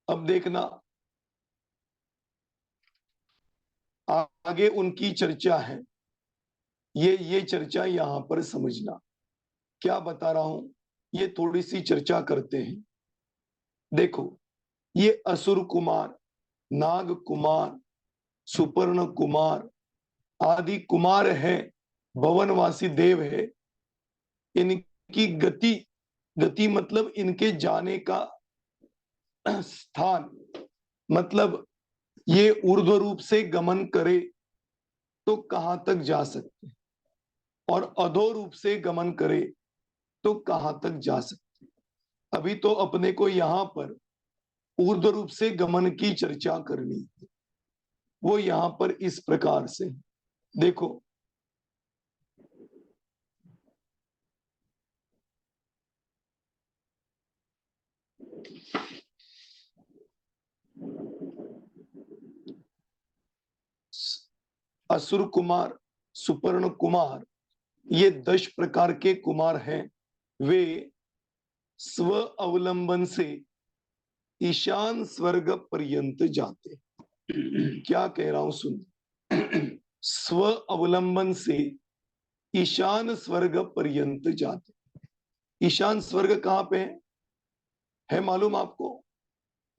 अब देखना आगे उनकी चर्चा है, ये चर्चा यहां पर समझना क्या बता रहा हूं, ये थोड़ी सी चर्चा करते हैं। देखो, ये असुर कुमार, नाग कुमार, सुपर्ण कुमार आदि कुमार है, भवनवासी देव है। इनकी गति, गति मतलब इनके जाने का स्थान, मतलब ये ऊर्ध्व रूप से गमन करे तो कहां तक जा सकते, और अधो रूप से गमन करे तो कहां तक जा सकते। अभी तो अपने को यहां पर ऊर्ध्व रूप से गमन की चर्चा करनी है। वो यहां पर इस प्रकार से, देखो, असुर कुमार, सुपर्ण कुमार, ये 10 प्रकार के कुमार हैं। वे स्व अवलंबन से ईशान स्वर्ग पर्यंत जाते। क्या कह रहा हूं सुन। स्व अवलंबन से ईशान स्वर्ग पर्यंत जाते। ईशान स्वर्ग कहां पे है मालूम आपको?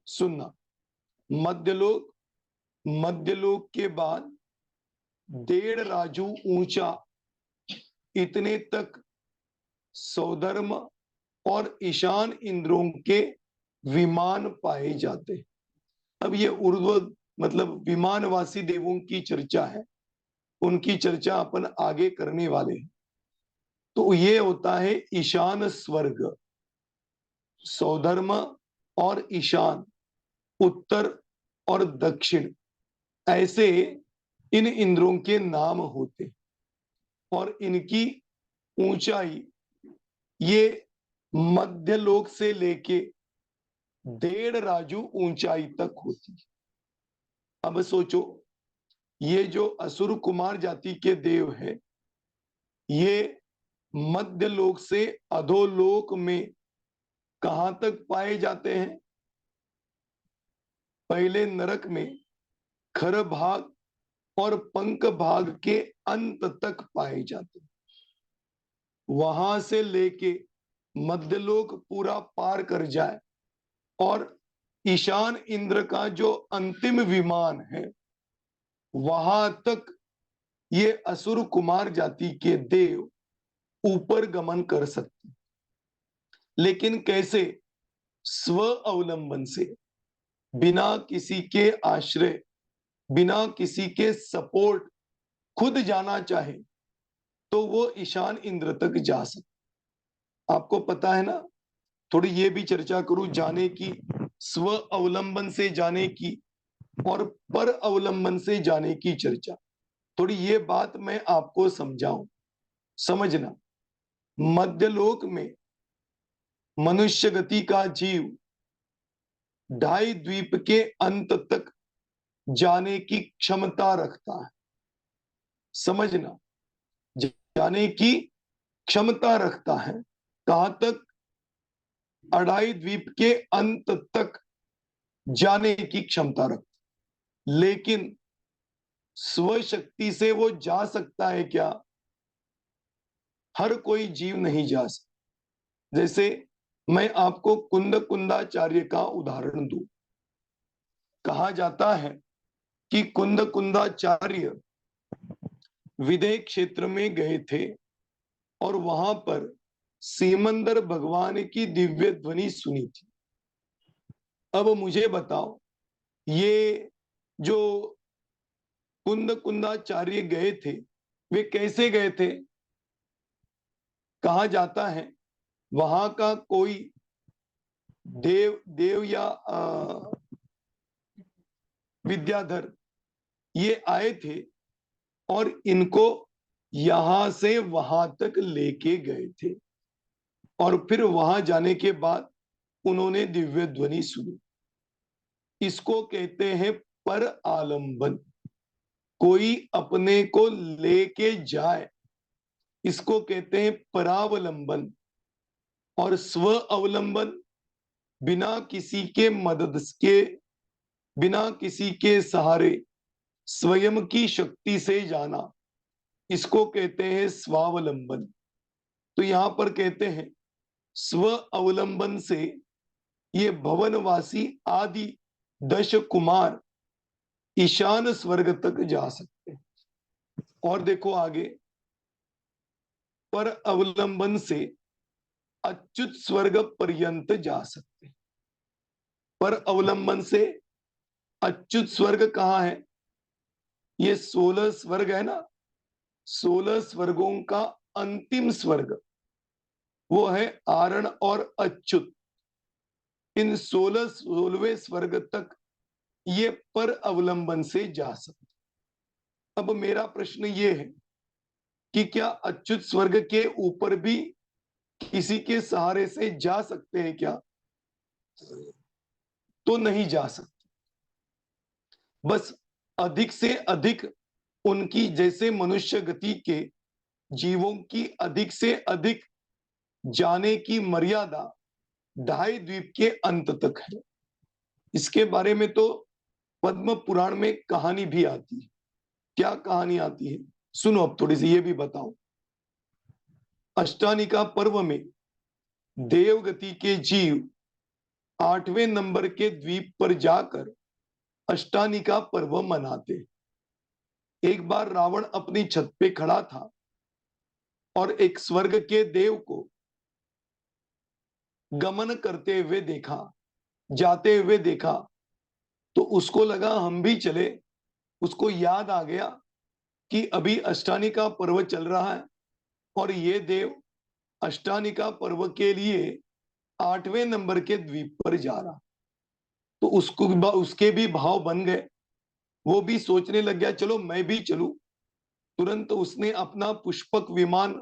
सुनना, मध्यलोक, मध्यलोक के बाद 1.5 राजू ऊंचा, इतने तक सौधर्म और ईशान इंद्रों के विमान पाए जाते। अब ये ऊर्ध्व मतलब विमानवासी देवों की चर्चा है, उनकी चर्चा अपन आगे करने वाले हैं। तो ये होता है ईशान स्वर्ग, सौधर्म और ईशान, उत्तर और दक्षिण, ऐसे इन इंद्रों के नाम होते, और इनकी ऊंचाई ये मध्य लोक से लेके 1.5 राजू ऊंचाई तक होती है। अब सोचो, ये जो असुर कुमार जाति के देव है, ये मध्य लोक से अधोलोक में कहां तक पाए जाते हैं? पहले नरक में खर भाग और पंख भाग के अंत तक पाए जाते हैं। वहां से लेके मध्यलोक पूरा पार कर जाए, और ईशान इंद्र का जो अंतिम विमान है, वहां तक ये असुर कुमार जाति के देव ऊपर गमन कर सकते। लेकिन कैसे? स्व अवलंबन से, बिना किसी के आश्रय, बिना किसी के सपोर्ट, खुद जाना चाहे तो वो ईशान इंद्र तक जा सकते। आपको पता है ना, थोड़ी ये भी चर्चा करूं जाने की, स्व अवलंबन से जाने की और पर अवलंबन से जाने की चर्चा। थोड़ी ये बात मैं आपको समझाऊं, समझना। मध्यलोक में मनुष्य गति का जीव 2.5 द्वीप के अंत तक जाने की क्षमता रखता है। समझना, जाने की क्षमता रखता है। कहां तक? 2.5 द्वीप के अंत तक जाने की क्षमता रखता है। लेकिन स्वशक्ति से वो जा सकता है क्या? हर कोई जीव नहीं जा सकता। जैसे मैं आपको कुंद कुंदाचार्य का उदाहरण दूं। कहा जाता है कि कुंद कुंदाचार्य विदेह क्षेत्र में गए थे और वहां पर सीमंदर भगवान की दिव्य ध्वनि सुनी थी। अब मुझे बताओ, ये जो कुंद कुंदाचार्य गए थे, वे कैसे गए थे? कहा जाता है वहां का कोई देव देव या विद्याधर ये आए थे और इनको यहां से वहां तक लेके गए थे, और फिर वहां जाने के बाद उन्होंने दिव्य ध्वनि सुनी। इसको कहते हैं पर आलंबन। कोई अपने को लेके जाए, इसको कहते हैं परावलंबन। और स्व अवलंबन, बिना किसी के मदद के, बिना किसी के सहारे स्वयं की शक्ति से जाना, इसको कहते हैं स्वावलंबन। तो यहां पर कहते हैं स्व अवलंबन से ये भवनवासी आदि 10 कुमार ईशान स्वर्ग तक जा सकते हैं। और देखो आगे, पर अवलंबन से अच्युत स्वर्ग पर्यंत जा सकते हैं। पर अवलंबन से अच्युत स्वर्ग कहाँ है? ये 16 स्वर्ग है ना, 16 स्वर्गों का अंतिम स्वर्ग वो है आरण और अच्युत। इन 16वें स्वर्ग तक ये पर अवलंबन से जा सकते। अब मेरा प्रश्न ये है कि क्या अच्युत स्वर्ग के ऊपर भी किसी के सहारे से जा सकते हैं क्या? तो नहीं जा सकते। बस अधिक से अधिक उनकी, जैसे मनुष्य गति के जीवों की अधिक से अधिक जाने की मर्यादा 2.5 द्वीप के अंत तक है। इसके बारे में तो पद्म पुराण में कहानी भी आती है। क्या कहानी आती है सुनो, अब थोड़ी सी ये भी बताओ। अष्टानिका पर्व में देवगति के जीव 8वें नंबर के द्वीप पर जाकर अष्टानिका पर्व मनाते। एक बार रावण अपनी छत पे खड़ा था और एक स्वर्ग के देव को गमन करते हुए देखा, जाते हुए देखा, तो उसको लगा हम भी चले। उसको याद आ गया कि अभी अष्टानिका पर्व चल रहा है और ये देव अष्टानिका पर्व के लिए 8वें नंबर के द्वीप पर जा रहा। तो उसको उसके भी भाव बन गए, वो भी सोचने लग गया चलो मैं भी चलूं। तुरंत उसने अपना पुष्पक विमान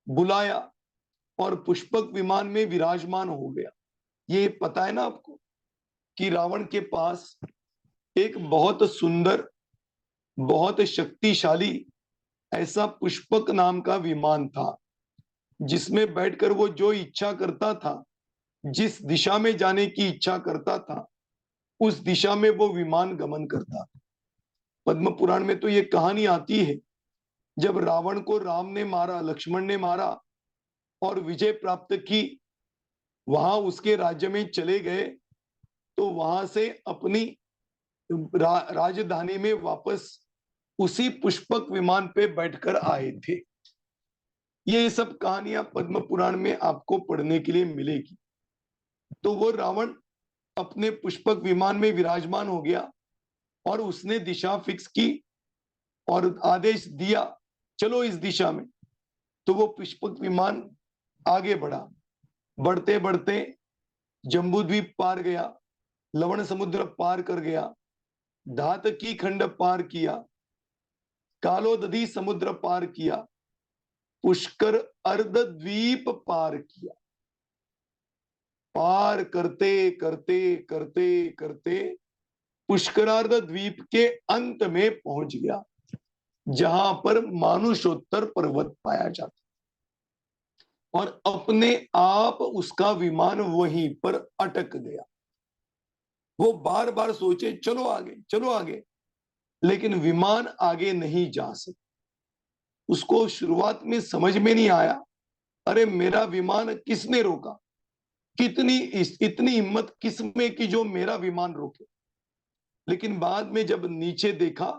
बुलाया और पुष्पक विमान में विराजमान हो गया। ये पता है ना आपको कि रावण के पास एक बहुत सुंदर, बहुत शक्तिशाली ऐसा पुष्पक नाम का विमान था, जिसमें बैठकर वो जो इच्छा करता था, जिस दिशा में जाने की इच्छा करता था, उस दिशा में वो विमान गमन करता। पद्म पुराण में तो ये कहानी आती है, जब रावण को राम ने मारा, लक्ष्मण ने मारा और विजय प्राप्त की, वहां उसके राज्य में चले गए, तो वहां से अपनी राजधानी में वापस उसी पुष्पक विमान पे बैठकर आए थे। ये सब कहानियां पद्म पुराण में आपको पढ़ने के लिए मिलेगी। तो वो रावण अपने पुष्पक विमान में विराजमान हो गया और उसने दिशा फिक्स की और आदेश दिया चलो इस दिशा में। तो वो पुष्पक विमान आगे बढ़ा, बढ़ते बढ़ते जम्बूद्वीप पार गया, लवण समुद्र पार कर गया, धातकी खंड पार किया, कालोदधी समुद्र पार किया, पुष्कर अर्धद्वीप पार किया। पार करते करते करते करते पुष्करार्ध द्वीप के अंत में पहुंच गया, जहां पर मानुषोत्तर पर्वत पाया जाता, और अपने आप उसका विमान वहीं पर अटक गया। वो बार बार सोचे चलो आगे चलो आगे, लेकिन विमान आगे नहीं जा सकता। उसको शुरुआत में समझ में नहीं आया, अरे मेरा विमान किसने रोका, इतनी हिम्मत किसमें कि जो मेरा विमान रोके। लेकिन बाद में जब नीचे देखा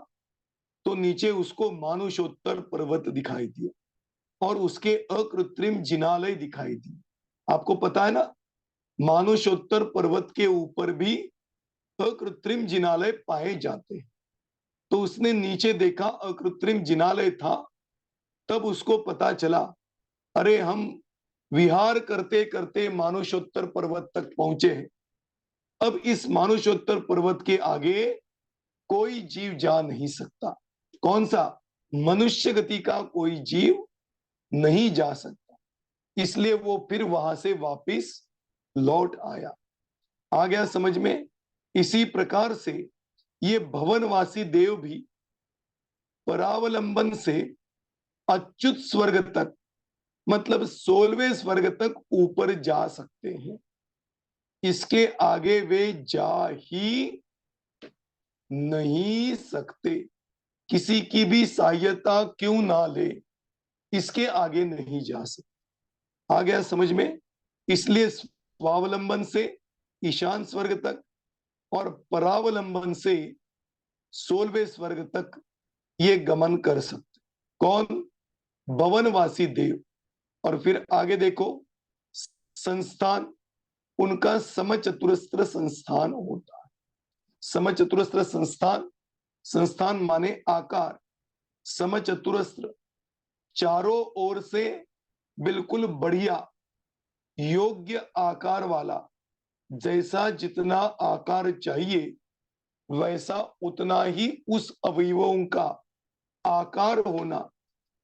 तो नीचे उसको मानुषोत्तर पर्वत दिखाई दिया और उसके अकृत्रिम जिनालय दिखाई दिए। आपको पता है ना, मानुषोत्तर पर्वत के ऊपर भी अकृत्रिम जिनालय पाए जाते हैं। तो उसने नीचे देखा, अकृत्रिम जिनालय था। तब उसको पता चला, अरे हम विहार करते करते मानुषोत्तर पर्वत तक पहुंचे हैं। अब इस मानुषोत्तर पर्वत के आगे कोई जीव जा नहीं सकता। कौन सा? मनुष्य गति का कोई जीव नहीं जा सकता। इसलिए वो फिर वहां से वापिस लौट आया। आ गया समझ में? इसी प्रकार से ये भवनवासी देव भी परावलंबन से अच्युत स्वर्ग तक, मतलब 16वें स्वर्ग तक ऊपर जा सकते हैं। इसके आगे वे जा ही नहीं सकते। किसी की भी सहायता क्यों ना ले, इसके आगे नहीं जा सकते। आ गया समझ में? इसलिए स्वावलंबन से ईशान स्वर्ग तक और परावलंबन से 16वें स्वर्ग तक ये गमन कर सकते। कौन? भवनवासी देव। और फिर आगे देखो, संस्थान उनका समचतुरस्र संस्थान होता है। समचतुरस्र संस्थान, संस्थान माने आकार, समचतुरस्र चारों ओर से बिल्कुल बढ़िया योग्य आकार वाला। जैसा जितना आकार चाहिए वैसा उतना ही उस अवयवों का आकार होना,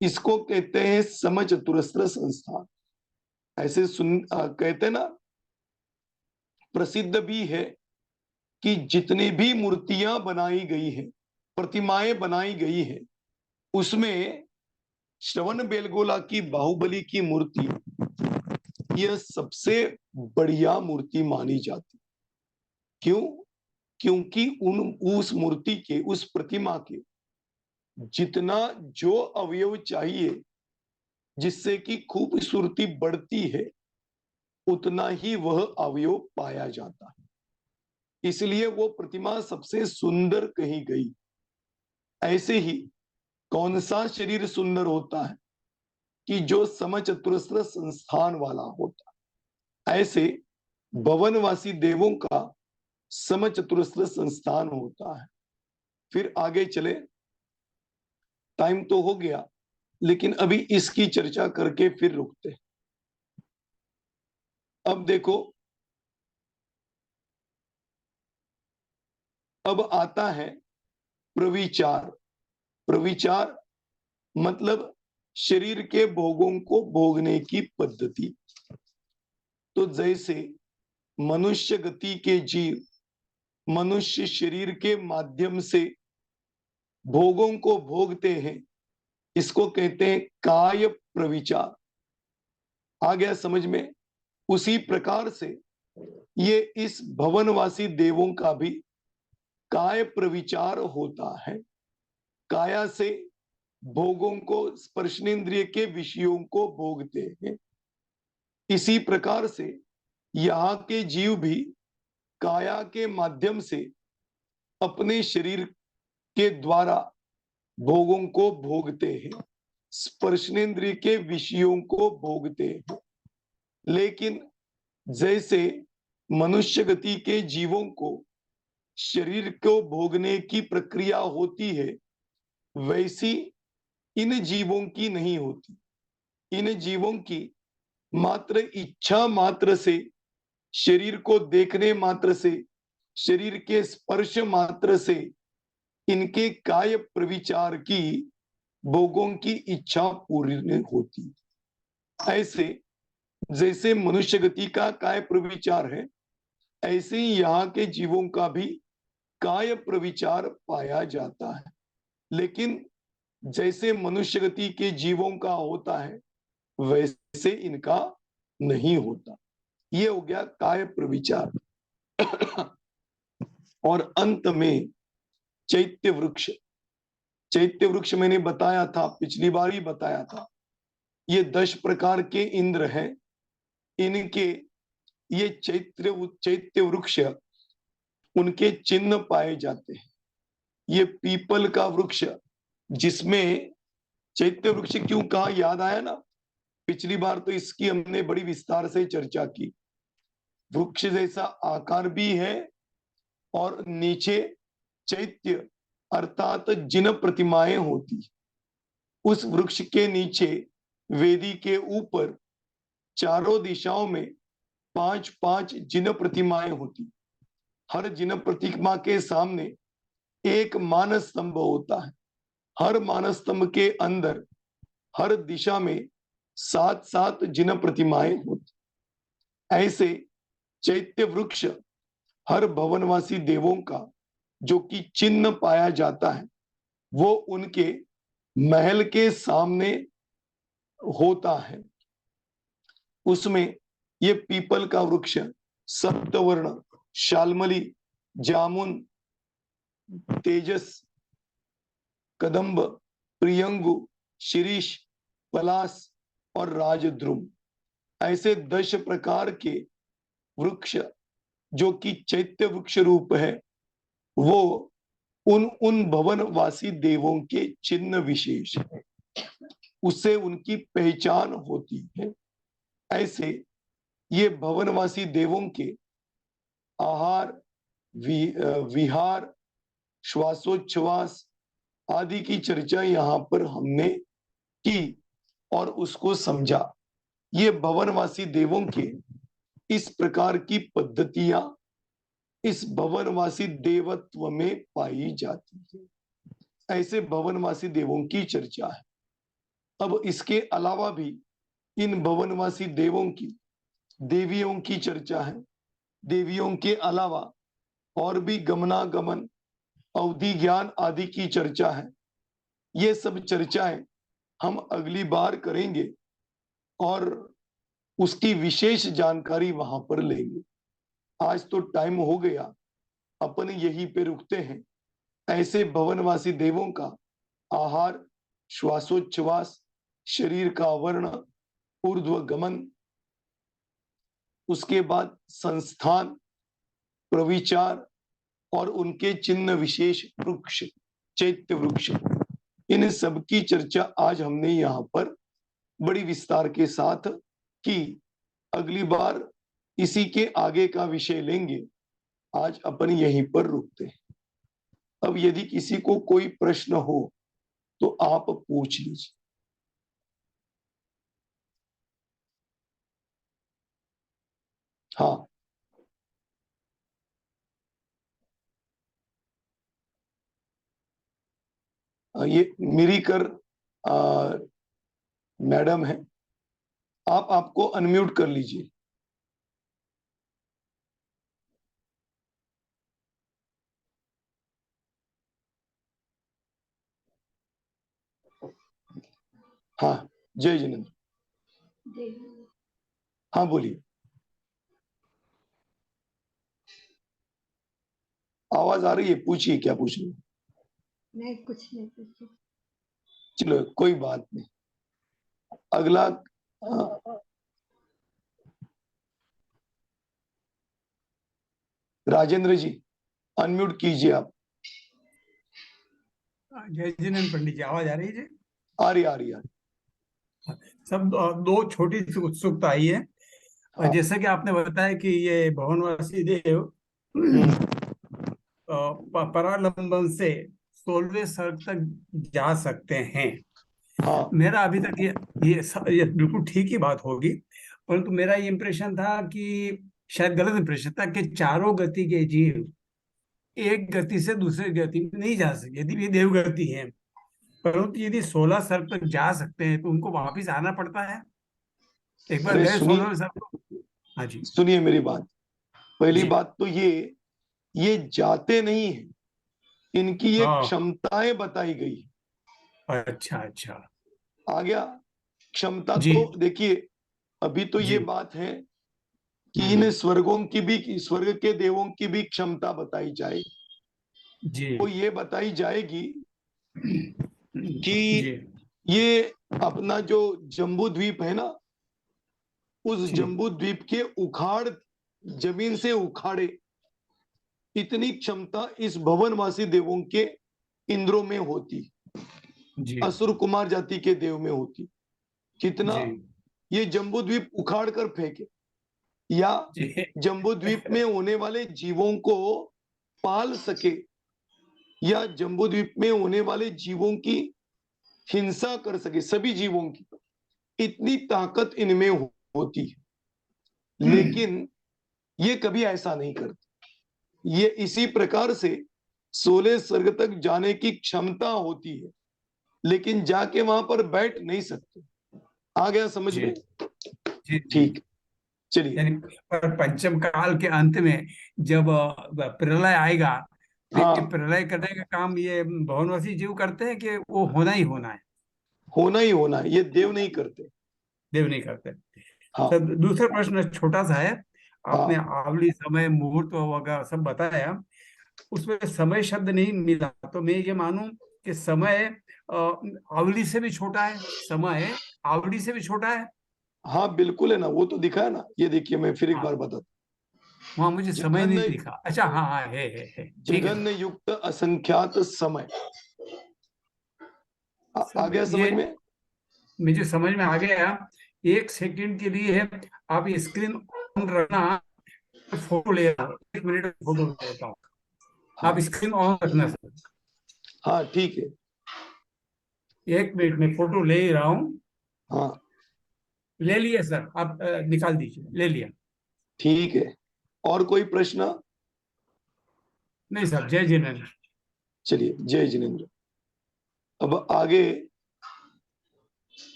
इसको कहते हैं समचतुरस्र संस्थान। ऐसे कहते ना, प्रसिद्ध भी है कि जितनी भी मूर्तियां बनाई गई हैं, प्रतिमाएं बनाई गई हैं, उसमें श्रवण बेलगोला की बाहुबली की मूर्ति यह सबसे बढ़िया मूर्ति मानी जाती। क्यों? क्योंकि उस मूर्ति के, उस प्रतिमा के जितना जो अवयव चाहिए जिससे कि खूबसूरती बढ़ती है, उतना ही वह अवयव पाया जाता है। इसलिए वो प्रतिमा सबसे सुंदर कही गई। ऐसे ही कौन सा शरीर सुंदर होता है कि जो समचतुरस्र संस्थान वाला होता है। ऐसे भवनवासी देवों का समचतुरस्र संस्थान होता है। फिर आगे चले, टाइम तो हो गया लेकिन अभी इसकी चर्चा करके फिर रुकते। अब देखो, अब आता है प्रविचार। प्रविचार मतलब शरीर के भोगों को भोगने की पद्धति। तो जैसे मनुष्य गति के जीव मनुष्य शरीर के माध्यम से भोगों को भोगते हैं, इसको कहते हैं काय प्रविचार। आ गया समझ में? उसी प्रकार से ये इस भवनवासी देवों का भी काय प्रविचार होता है। काया से भोगों को, स्पर्शनेन्द्रिय के विषयों को भोगते हैं। इसी प्रकार से यहाँ के जीव भी काया के माध्यम से अपने शरीर के द्वारा भोगों को भोगते हैं, स्पर्शनेन्द्रिय के विषयों को भोगते हैं। लेकिन जैसे मनुष्य गति के जीवों को शरीर को भोगने की प्रक्रिया होती है, वैसी इन जीवों की नहीं होती। इन जीवों की मात्र इच्छा मात्र से, शरीर को देखने मात्र से, शरीर के स्पर्श मात्र से इनके काय प्रविचार की भोगों की इच्छा पूरी होती। ऐसे जैसे मनुष्य गति का काय प्रविचार है, ऐसे ही यहाँ के जीवों का भी काय प्रविचार पाया जाता है। लेकिन जैसे मनुष्य गति के जीवों का होता है वैसे इनका नहीं होता। ये हो गया काय प्रविचार। और अंत में चैत्य वृक्ष। चैत्य वृक्ष मैंने बताया था, पिछली बार ही बताया था, ये 10 प्रकार के इंद्र हैं। इनके ये चैत्य वृक्ष, उनके चिन्ह पाए जाते हैं। ये पीपल का वृक्ष, जिसमें चैत्य वृक्ष क्यों कहा, याद आया ना? पिछली बार तो इसकी हमने बड़ी विस्तार से चर्चा की। वृक्ष जैसा आकार भी है और नीचे चैत्य अर्थात जिन प्रतिमाएं होती, उस वृक्ष के नीचे वेदी के ऊपर चारों दिशाओं में 5-5 जिन प्रतिमाएं होती। हर जिन प्रतिमा के सामने एक मानस स्तंभ होता है। हर मानस स्तंभ के अंदर हर दिशा में 7-7 जिन प्रतिमाएं होती। ऐसे चैत्य वृक्ष हर भवनवासी देवों का जो कि चिन्ह पाया जाता है, वो उनके महल के सामने होता है। उसमें ये पीपल का वृक्ष सप्तवर्ण, शाल्मली, जामुन, तेजस, कदम्ब, प्रियंगु, शिरीष, पलास और राजद्रुम, ऐसे 10 प्रकार के वृक्ष जो कि चैत्य वृक्ष रूप है, वो उन भवनवासी देवों के चिन्ह विशेष है, उससे उनकी पहचान होती है। ऐसे ये भवनवासी देवों के आहार, विहार, श्वासोच्छ्वास आदि की चर्चा यहाँ पर हमने की और उसको समझा। ये भवनवासी देवों के इस प्रकार की पद्धतियां इस भवनवासी देवत्व में पाई जाती है। ऐसे भवनवासी देवों की चर्चा है। अब इसके अलावा भी इन भवनवासी देवों की देवियों की चर्चा है। देवियों के अलावा और भी गमनागमन, अवधि ज्ञान आदि की चर्चा है। ये सब चर्चाएं हम अगली बार करेंगे और उसकी विशेष जानकारी वहां पर लेंगे। आज तो टाइम हो गया, अपन यहीं पे रुकते हैं। ऐसे भवनवासी देवों का आहार, श्वासोच्छ्वास, शरीर का आवरण, ऊर्ध्व गमन, उसके बाद संस्थान, प्रविचार और उनके चिन्ह विशेष वृक्ष, चैत्य वृक्ष, इन सब की चर्चा आज हमने यहाँ पर बड़ी विस्तार के साथ की। अगली बार इसी के आगे का विषय लेंगे। आज अपन यहीं पर रुकते हैं। अब यदि किसी को कोई प्रश्न हो तो आप पूछ लीजिए। हाँ, ये मिरीकर मैडम है, आपको अनम्यूट कर लीजिए। हाँ, जय जिनेन्द्र। हाँ, बोलिए। आवाज आ रही है, पूछिए क्या पूछ रही है। नहीं, कुछ नहीं पूछिए। चलो, कोई बात नहीं। अगला राजेंद्र जी, अनम्यूट कीजिए आप। जय जिनेन्द्र पंडित जी, आवाज आ रही है? आ रही। सब दो छोटी सी उत्सुकता आई है। हाँ। जैसे कि आपने बताया कि ये भवनवासी देव परालंबन से 16वें सर्ग तक जा सकते हैं। हाँ। मेरा अभी तक ये बिल्कुल ठीक ही बात होगी, परंतु मेरा ये इंप्रेशन था कि शायद गलत इंप्रेशन था कि चारों गति के जीव एक गति से दूसरे गति में नहीं जा सकते यदि ये देवगति है। परंतु यदि 16 सर्ग तक जा सकते हैं तो उनको वापिस आना पड़ता है। एक बार अरे गए सुनिए, 16वें सर्ग। हाँ जी, सुनिए मेरी बात। पहली जी। बात तो ये जाते नहीं है, इनकी ये हाँ, क्षमताएं बताई गई। अच्छा अच्छा, आ गया। क्षमता जी तो देखिए, अभी तो ये जी। बात है कि इन स्वर्गों की भी, स्वर्ग के देवों की भी क्षमता बताई जाए। जी वो ये बताई जाएगी कि जी ये अपना जो जम्बू द्वीप है ना, उस जी जम्बू द्वीप के उखाड़, जमीन से उखाड़े इतनी क्षमता इस भवनवासी देवों के इंद्रों में होती, जी असुर कुमार जाति के देव में होती। कितना? जी ये जम्बू द्वीप उखाड़ कर फेंके, या जी जम्बू द्वीप में होने वाले जीवों को पाल सके, या जम्बू द्वीप में होने वाले जीवों की हिंसा कर सके, सभी जीवों की, इतनी ताकत इनमें होती है। लेकिन ये कभी ऐसा नहीं करते। ये इसी प्रकार से 16 स्वर्ग तक जाने की क्षमता होती है, लेकिन जाके वहां पर बैठ नहीं सकते। आ गया समझ जी में? जी जी। ठीक, चलिए। यानी पर पंचम काल के अंत में जब प्रलय आएगा, तो ये हाँ, प्रलय करने का काम ये भवनवासी जीव करते हैं कि वो होना ही होना है? होना ही होना है, ये देव नहीं करते। देव नहीं करते। हाँ सर दूसरा प्रश्न छोटा सा है। आपने हाँ आवली, समय, मुहूर्त वगैरह सब बताया, उसमें समय शब्द नहीं मिला, तो मैं ये मानूं कि समय आवली से भी छोटा है, समय आवली से भी छोटा है। हाँ, बिल्कुल है ना, वो तो दिखा है ना। ये देखिए, मैं फिर एक हाँ, बार बताता। वहां मुझे समय नहीं जघन्य, दिखा। अच्छा, हाँ हाँ, है, ठीक है जघन्य युक्त असंख्यात समय। आ सर। गया समझ ये में? मुझे समझ में आ गया। एक सेकंड के लिए आप स्क्रीन ऑन रखना, फोटो ले रहा हूँ, 1 मिनट में फोटो ले लेता हूँ। आप हाँ स्क्रीन ऑन रखना सर। हाँ, ठीक है। 1 मिनट में फोटो ले ही रहा हूँ। हाँ, ले लिया सर, आप निकाल दीजिए। ले लिया। ठीक है। और कोई प्रश्न? नहीं सर, जय जिनेन्द्र। चलिए, जय जिनेन्द्र। अब आगे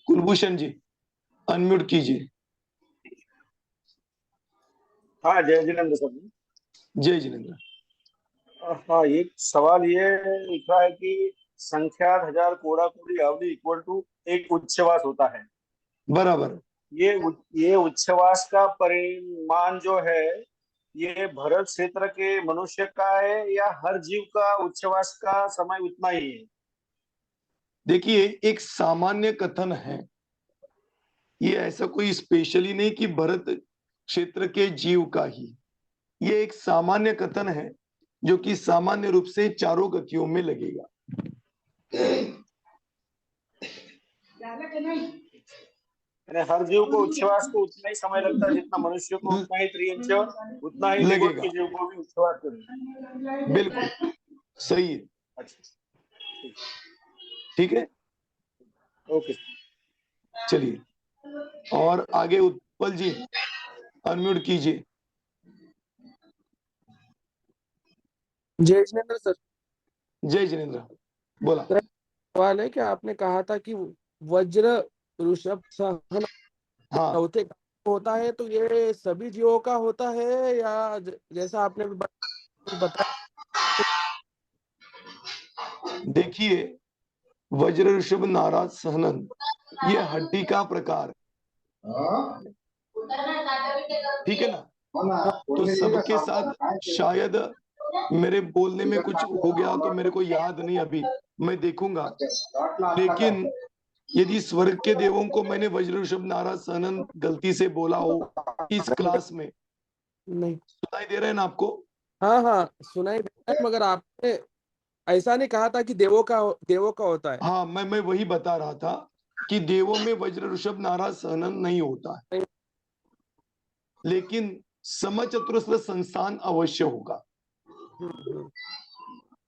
कुलभूषण जी, अनम्यूट कीजिए। हाँ, जय जिनेन्द्र सर। जय जिनेन्द्र। हाँ, एक सवाल ये लिखा है कि संख्यात हजार कोड़ा कोड़ी अवधि इक्वल टू एक उच्छवास होता है। बराबर। ये उच्छवास का परिमाण जो है, ये भरत क्षेत्र के मनुष्य का है या हर जीव का उच्छवास का समय उतना ही है? देखिए, एक सामान्य कथन है, ये ऐसा कोई स्पेशली नहीं कि भरत क्षेत्र के जीव का ही। ये एक सामान्य कथन है जो कि सामान्य रूप से चारों गतियों में लगेगा। यानी हर जीव को उच्छवास को उतना ही समय लगता है जितना मनुष्य को, उतना ही त्रियंच, उतना ही देवों लगेगा, के जीव को भी उच्छवास करना। बिल्कुल सही है। अच्छा, ठीक है, ओके। चलिए। और आगे उत्पल जी, अनम्यूट कीजिए। जय जिनेन्द्र सर। जय जिनेन्द्र, बोला। सर, सवाल है कि आपने कहा था कि वज्र ऋषभ सहन हाँ, चौथे का होता है, तो ये सभी जीवों का होता है या जैसा आपने बताया? देखिए, वज्र ऋषभ नाराज सहनन, ये हड्डी का प्रकार, ठीक है ना? तो सबके साथ शायद मेरे बोलने में कुछ हो गया तो मेरे को याद नहीं, अभी मैं देखूंगा। लेकिन यदि स्वर्ग के देवों को मैंने वज्र ऋषभ नाराज सहनन गलती से बोला हो इस क्लास में, नहीं, सुनाई दे रहा है ना आपको? हाँ हाँ, सुनाई देता है, मगर आपने ऐसा नहीं कहा था कि देवों का होता है। हाँ, मैं वही बता रहा था कि देवों में वज्र ऋषभ नाराज सहनन नहीं होता है, नहीं। लेकिन समचतुरस्र संस्थान अवश्य होगा,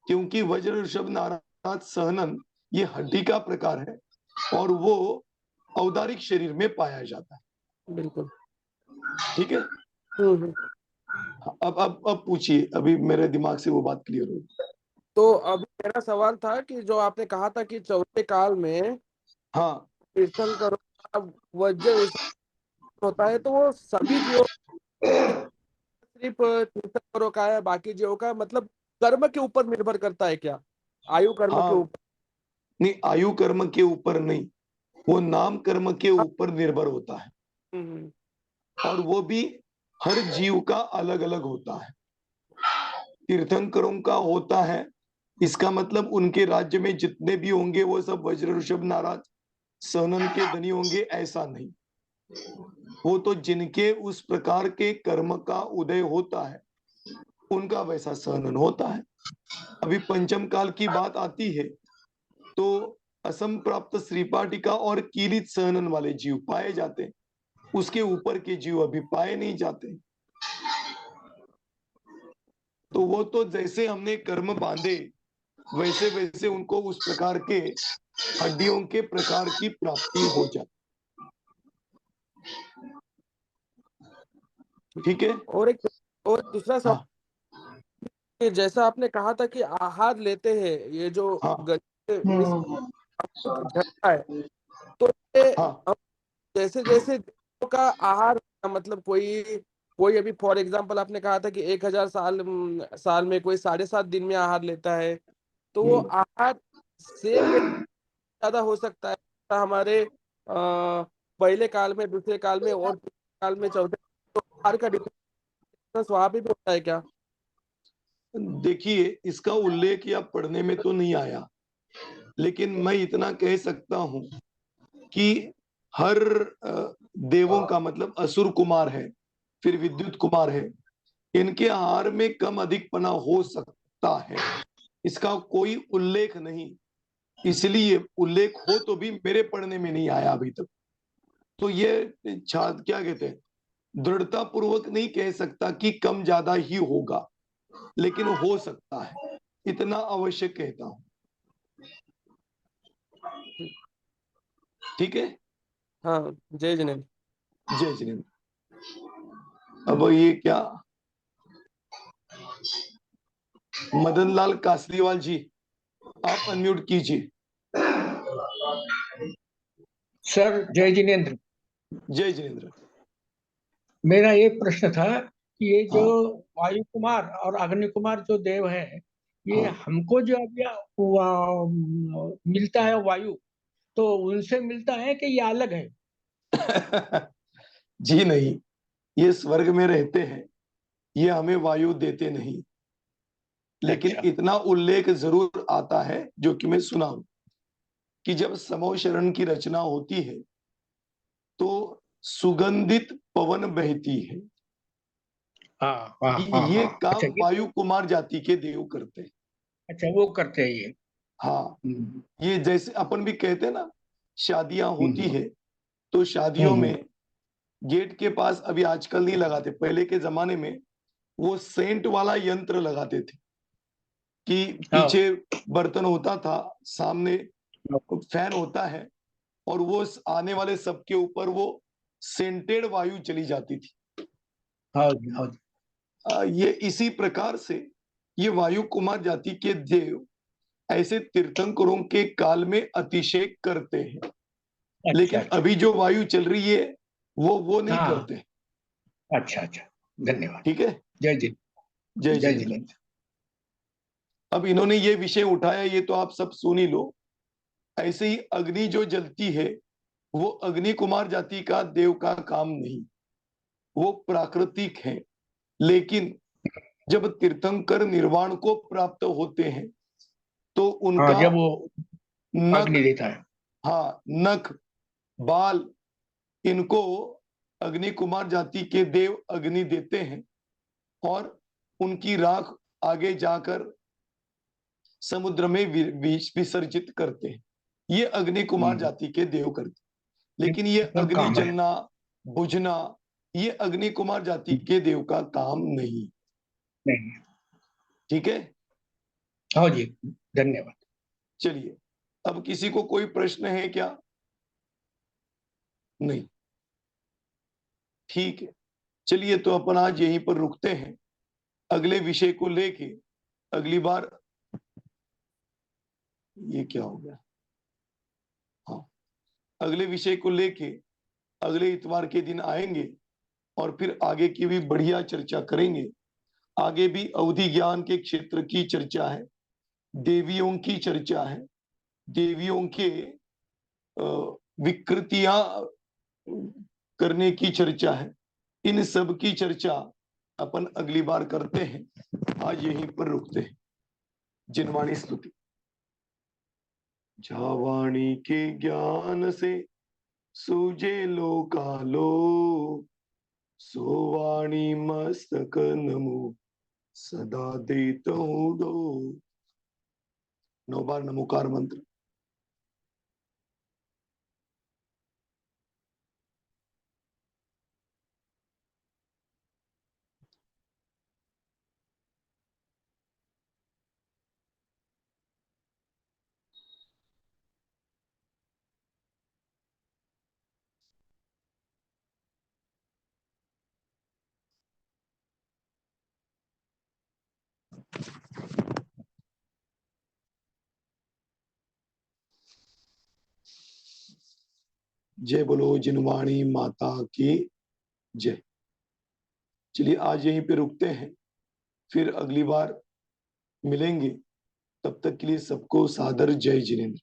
क्योंकि वज्र ऋषभ नाराज सहनन ये हड्डी का प्रकार है और वो औदारिक शरीर में पाया जाता है। बिल्कुल। ठीक है, हम्म। अब पूछिए, अभी मेरे दिमाग से वो बात क्लियर हो। तो अभी मेरा सवाल था कि जो आपने कहा था कि चौथे काल में हाँ तीर्थंकरों का वज्र ऋषभ होता है, तो वो सभी जीवों, सिर्फ तीर्थंकरों का है, बाकी जीवों का, मतलब कर्म के ऊपर निर्भर करता है क्या? आयु कर्म के हाँ, ऊपर? नहीं, आयु कर्म के ऊपर नहीं, वो नाम कर्म के ऊपर निर्भर होता है, हम्म। और वो भी हर जीव का अलग अलग होता है। तीर्थंकरों का होता है इसका मतलब उनके राज्य में जितने भी होंगे वो सब वज्र ऋषभ नाराज सहनन के धनी होंगे, ऐसा नहीं। वो तो जिनके उस प्रकार के कर्म का उदय होता है उनका वैसा सहनन होता है। अभी पंचम काल की बात आती है तो असम प्राप्त श्रीपाटिका और कीलित सहनन वाले जीव पाए जाते हैं, उसके ऊपर के जीव अभी पाए नहीं जाते। तो वो तो जैसे हमने कर्म बांधे वैसे वैसे उनको उस प्रकार के हड्डियों के प्रकार की प्राप्ति हो जाती। ठीक है। और दूसरा सवाल, हाँ कि जैसा आपने कहा था कि आहार लेते हैं ये जो हाँ झटका है, तो ये हाँ जैसे जैसे जीवों का आहार, मतलब कोई कोई अभी फॉर एग्जांपल आपने कहा था कि 1000 साल में कोई 7.5 दिन में आहार लेता है, तो वो आहार सेम ज्यादा हो सकता है हमारे पहले काल में, दूसरे काल में और तीसरे काल में, चौथे, तो आहार का डिफरेंस वहां पे भी होता है क्या? देखिए, इसका उल्लेख या पढ़ने में तो नहीं आया, लेकिन मैं इतना कह सकता हूं कि हर देवों का मतलब असुर कुमार है, फिर विद्युत कुमार है, इनके आहार में कम अधिकपना हो सकता है, इसका कोई उल्लेख नहीं। इसलिए उल्लेख हो तो भी मेरे पढ़ने में नहीं आया अभी तक। तो ये क्या कहते हैं, दृढ़ता पूर्वक नहीं कह सकता कि कम ज्यादा ही होगा, लेकिन हो सकता है, इतना अवश्य कहता हूं। ठीक है। हाँ, जय जिनेन्द्र। जय जिनेन्द्र। अब ये क्या, मदन लाल कासलीवाल जी, आप अनम्यूट कीजिए। सर जय जिनेन्द्र, जय जिनेन्द्र। मेरा एक प्रश्न था कि ये जो हाँ वायु कुमार और अग्नि कुमार जो देव हैं, ये हाँ हमको जो अभी मिलता है वायु, तो उनसे मिलता है कि ये अलग है? जी नहीं, ये स्वर्ग में रहते हैं, ये हमें वायु देते नहीं, लेकिन अच्छा। इतना उल्लेख जरूर आता है जो कि मैं सुनाऊं कि जब समो शरण की रचना होती है तो सुगंधित पवन बहती है। हाँ हाँ हाँ ये हाँ, काम अच्छा वायु कुमार जाति के देव करते हैं। अच्छा वो करते हैं ये। हाँ, हम्म, ये जैसे अपन भी कहते हैं ना, शादियां होती हम्म, है तो शादियों हम्म, में गेट के पास अभी आजकल नहीं लगाते, पहले के जमाने में वो सेंट वाला यंत्र लगाते थे कि हाँ पीछे बर्तन होता था, सामने फैन होता है, और वो आने वाले सबके ऊपर वो सेंटेड वायु चली जाती थी। हाँ जी, हाँ जी। ये इसी प्रकार से ये वायु कुमार जाति के देव ऐसे तीर्थंकरों के काल में अतिशय करते हैं, अच्छा लेकिन अच्छा। अभी जो वायु चल रही है वो नहीं हाँ, करते। अच्छा अच्छा, धन्यवाद। ठीक है। जय जी, जय जय जिनेन्द्र। जिनेन्द्र। अब इन्होंने ये विषय उठाया, ये तो आप सब सुन ही लो। ऐसे ही अग्नि जो जलती है वो अग्नि कुमार जाति का देव का काम नहीं, वो प्राकृतिक है, लेकिन जब तीर्थंकर निर्वाण को प्राप्त होते हैं तो हाँ, उनका जब वो नख, अग्नि देता है। हाँ नख, बाल, इनको अग्नि कुमार जाति के देव अग्नि देते हैं और उनकी राख आगे जाकर समुद्र में विसर्जित करते हैं। ये अग्नि कुमार हम्म, जाति के देव करते, लेकिन ये इनका अग्नि काम है। जलना, बुझना, ये अग्नि कुमार जाति के देव का काम नहीं। नहीं, ठीक है। हाँ जी, धन्यवाद। चलिए, अब किसी को कोई प्रश्न है क्या? नहीं। ठीक है, चलिए तो अपन आज यहीं पर रुकते हैं, अगले विषय को लेके अगली बार। ये क्या हो गया? हाँ, अगले विषय को लेके अगले इतवार के दिन आएंगे और फिर आगे की भी बढ़िया चर्चा करेंगे। आगे भी अवधि ज्ञान के क्षेत्र की चर्चा है, देवियों की चर्चा है, देवियों के विकृतियां करने की चर्चा है। इन सब की चर्चा अपन अगली बार करते हैं, आज यहीं पर रुकते हैं। जिनवाणी स्तुति। जावाणी के ज्ञान से सूझे लोकालो, सोवाणी मस्तक नमो सदा देत हूँ दो। 9 बार नमोकार मंत्र। जय बोलो जिनवाणी माता की जय। चलिए आज यहीं पे रुकते हैं, फिर अगली बार मिलेंगे। तब तक के लिए सबको सादर जय जिनेंद्र।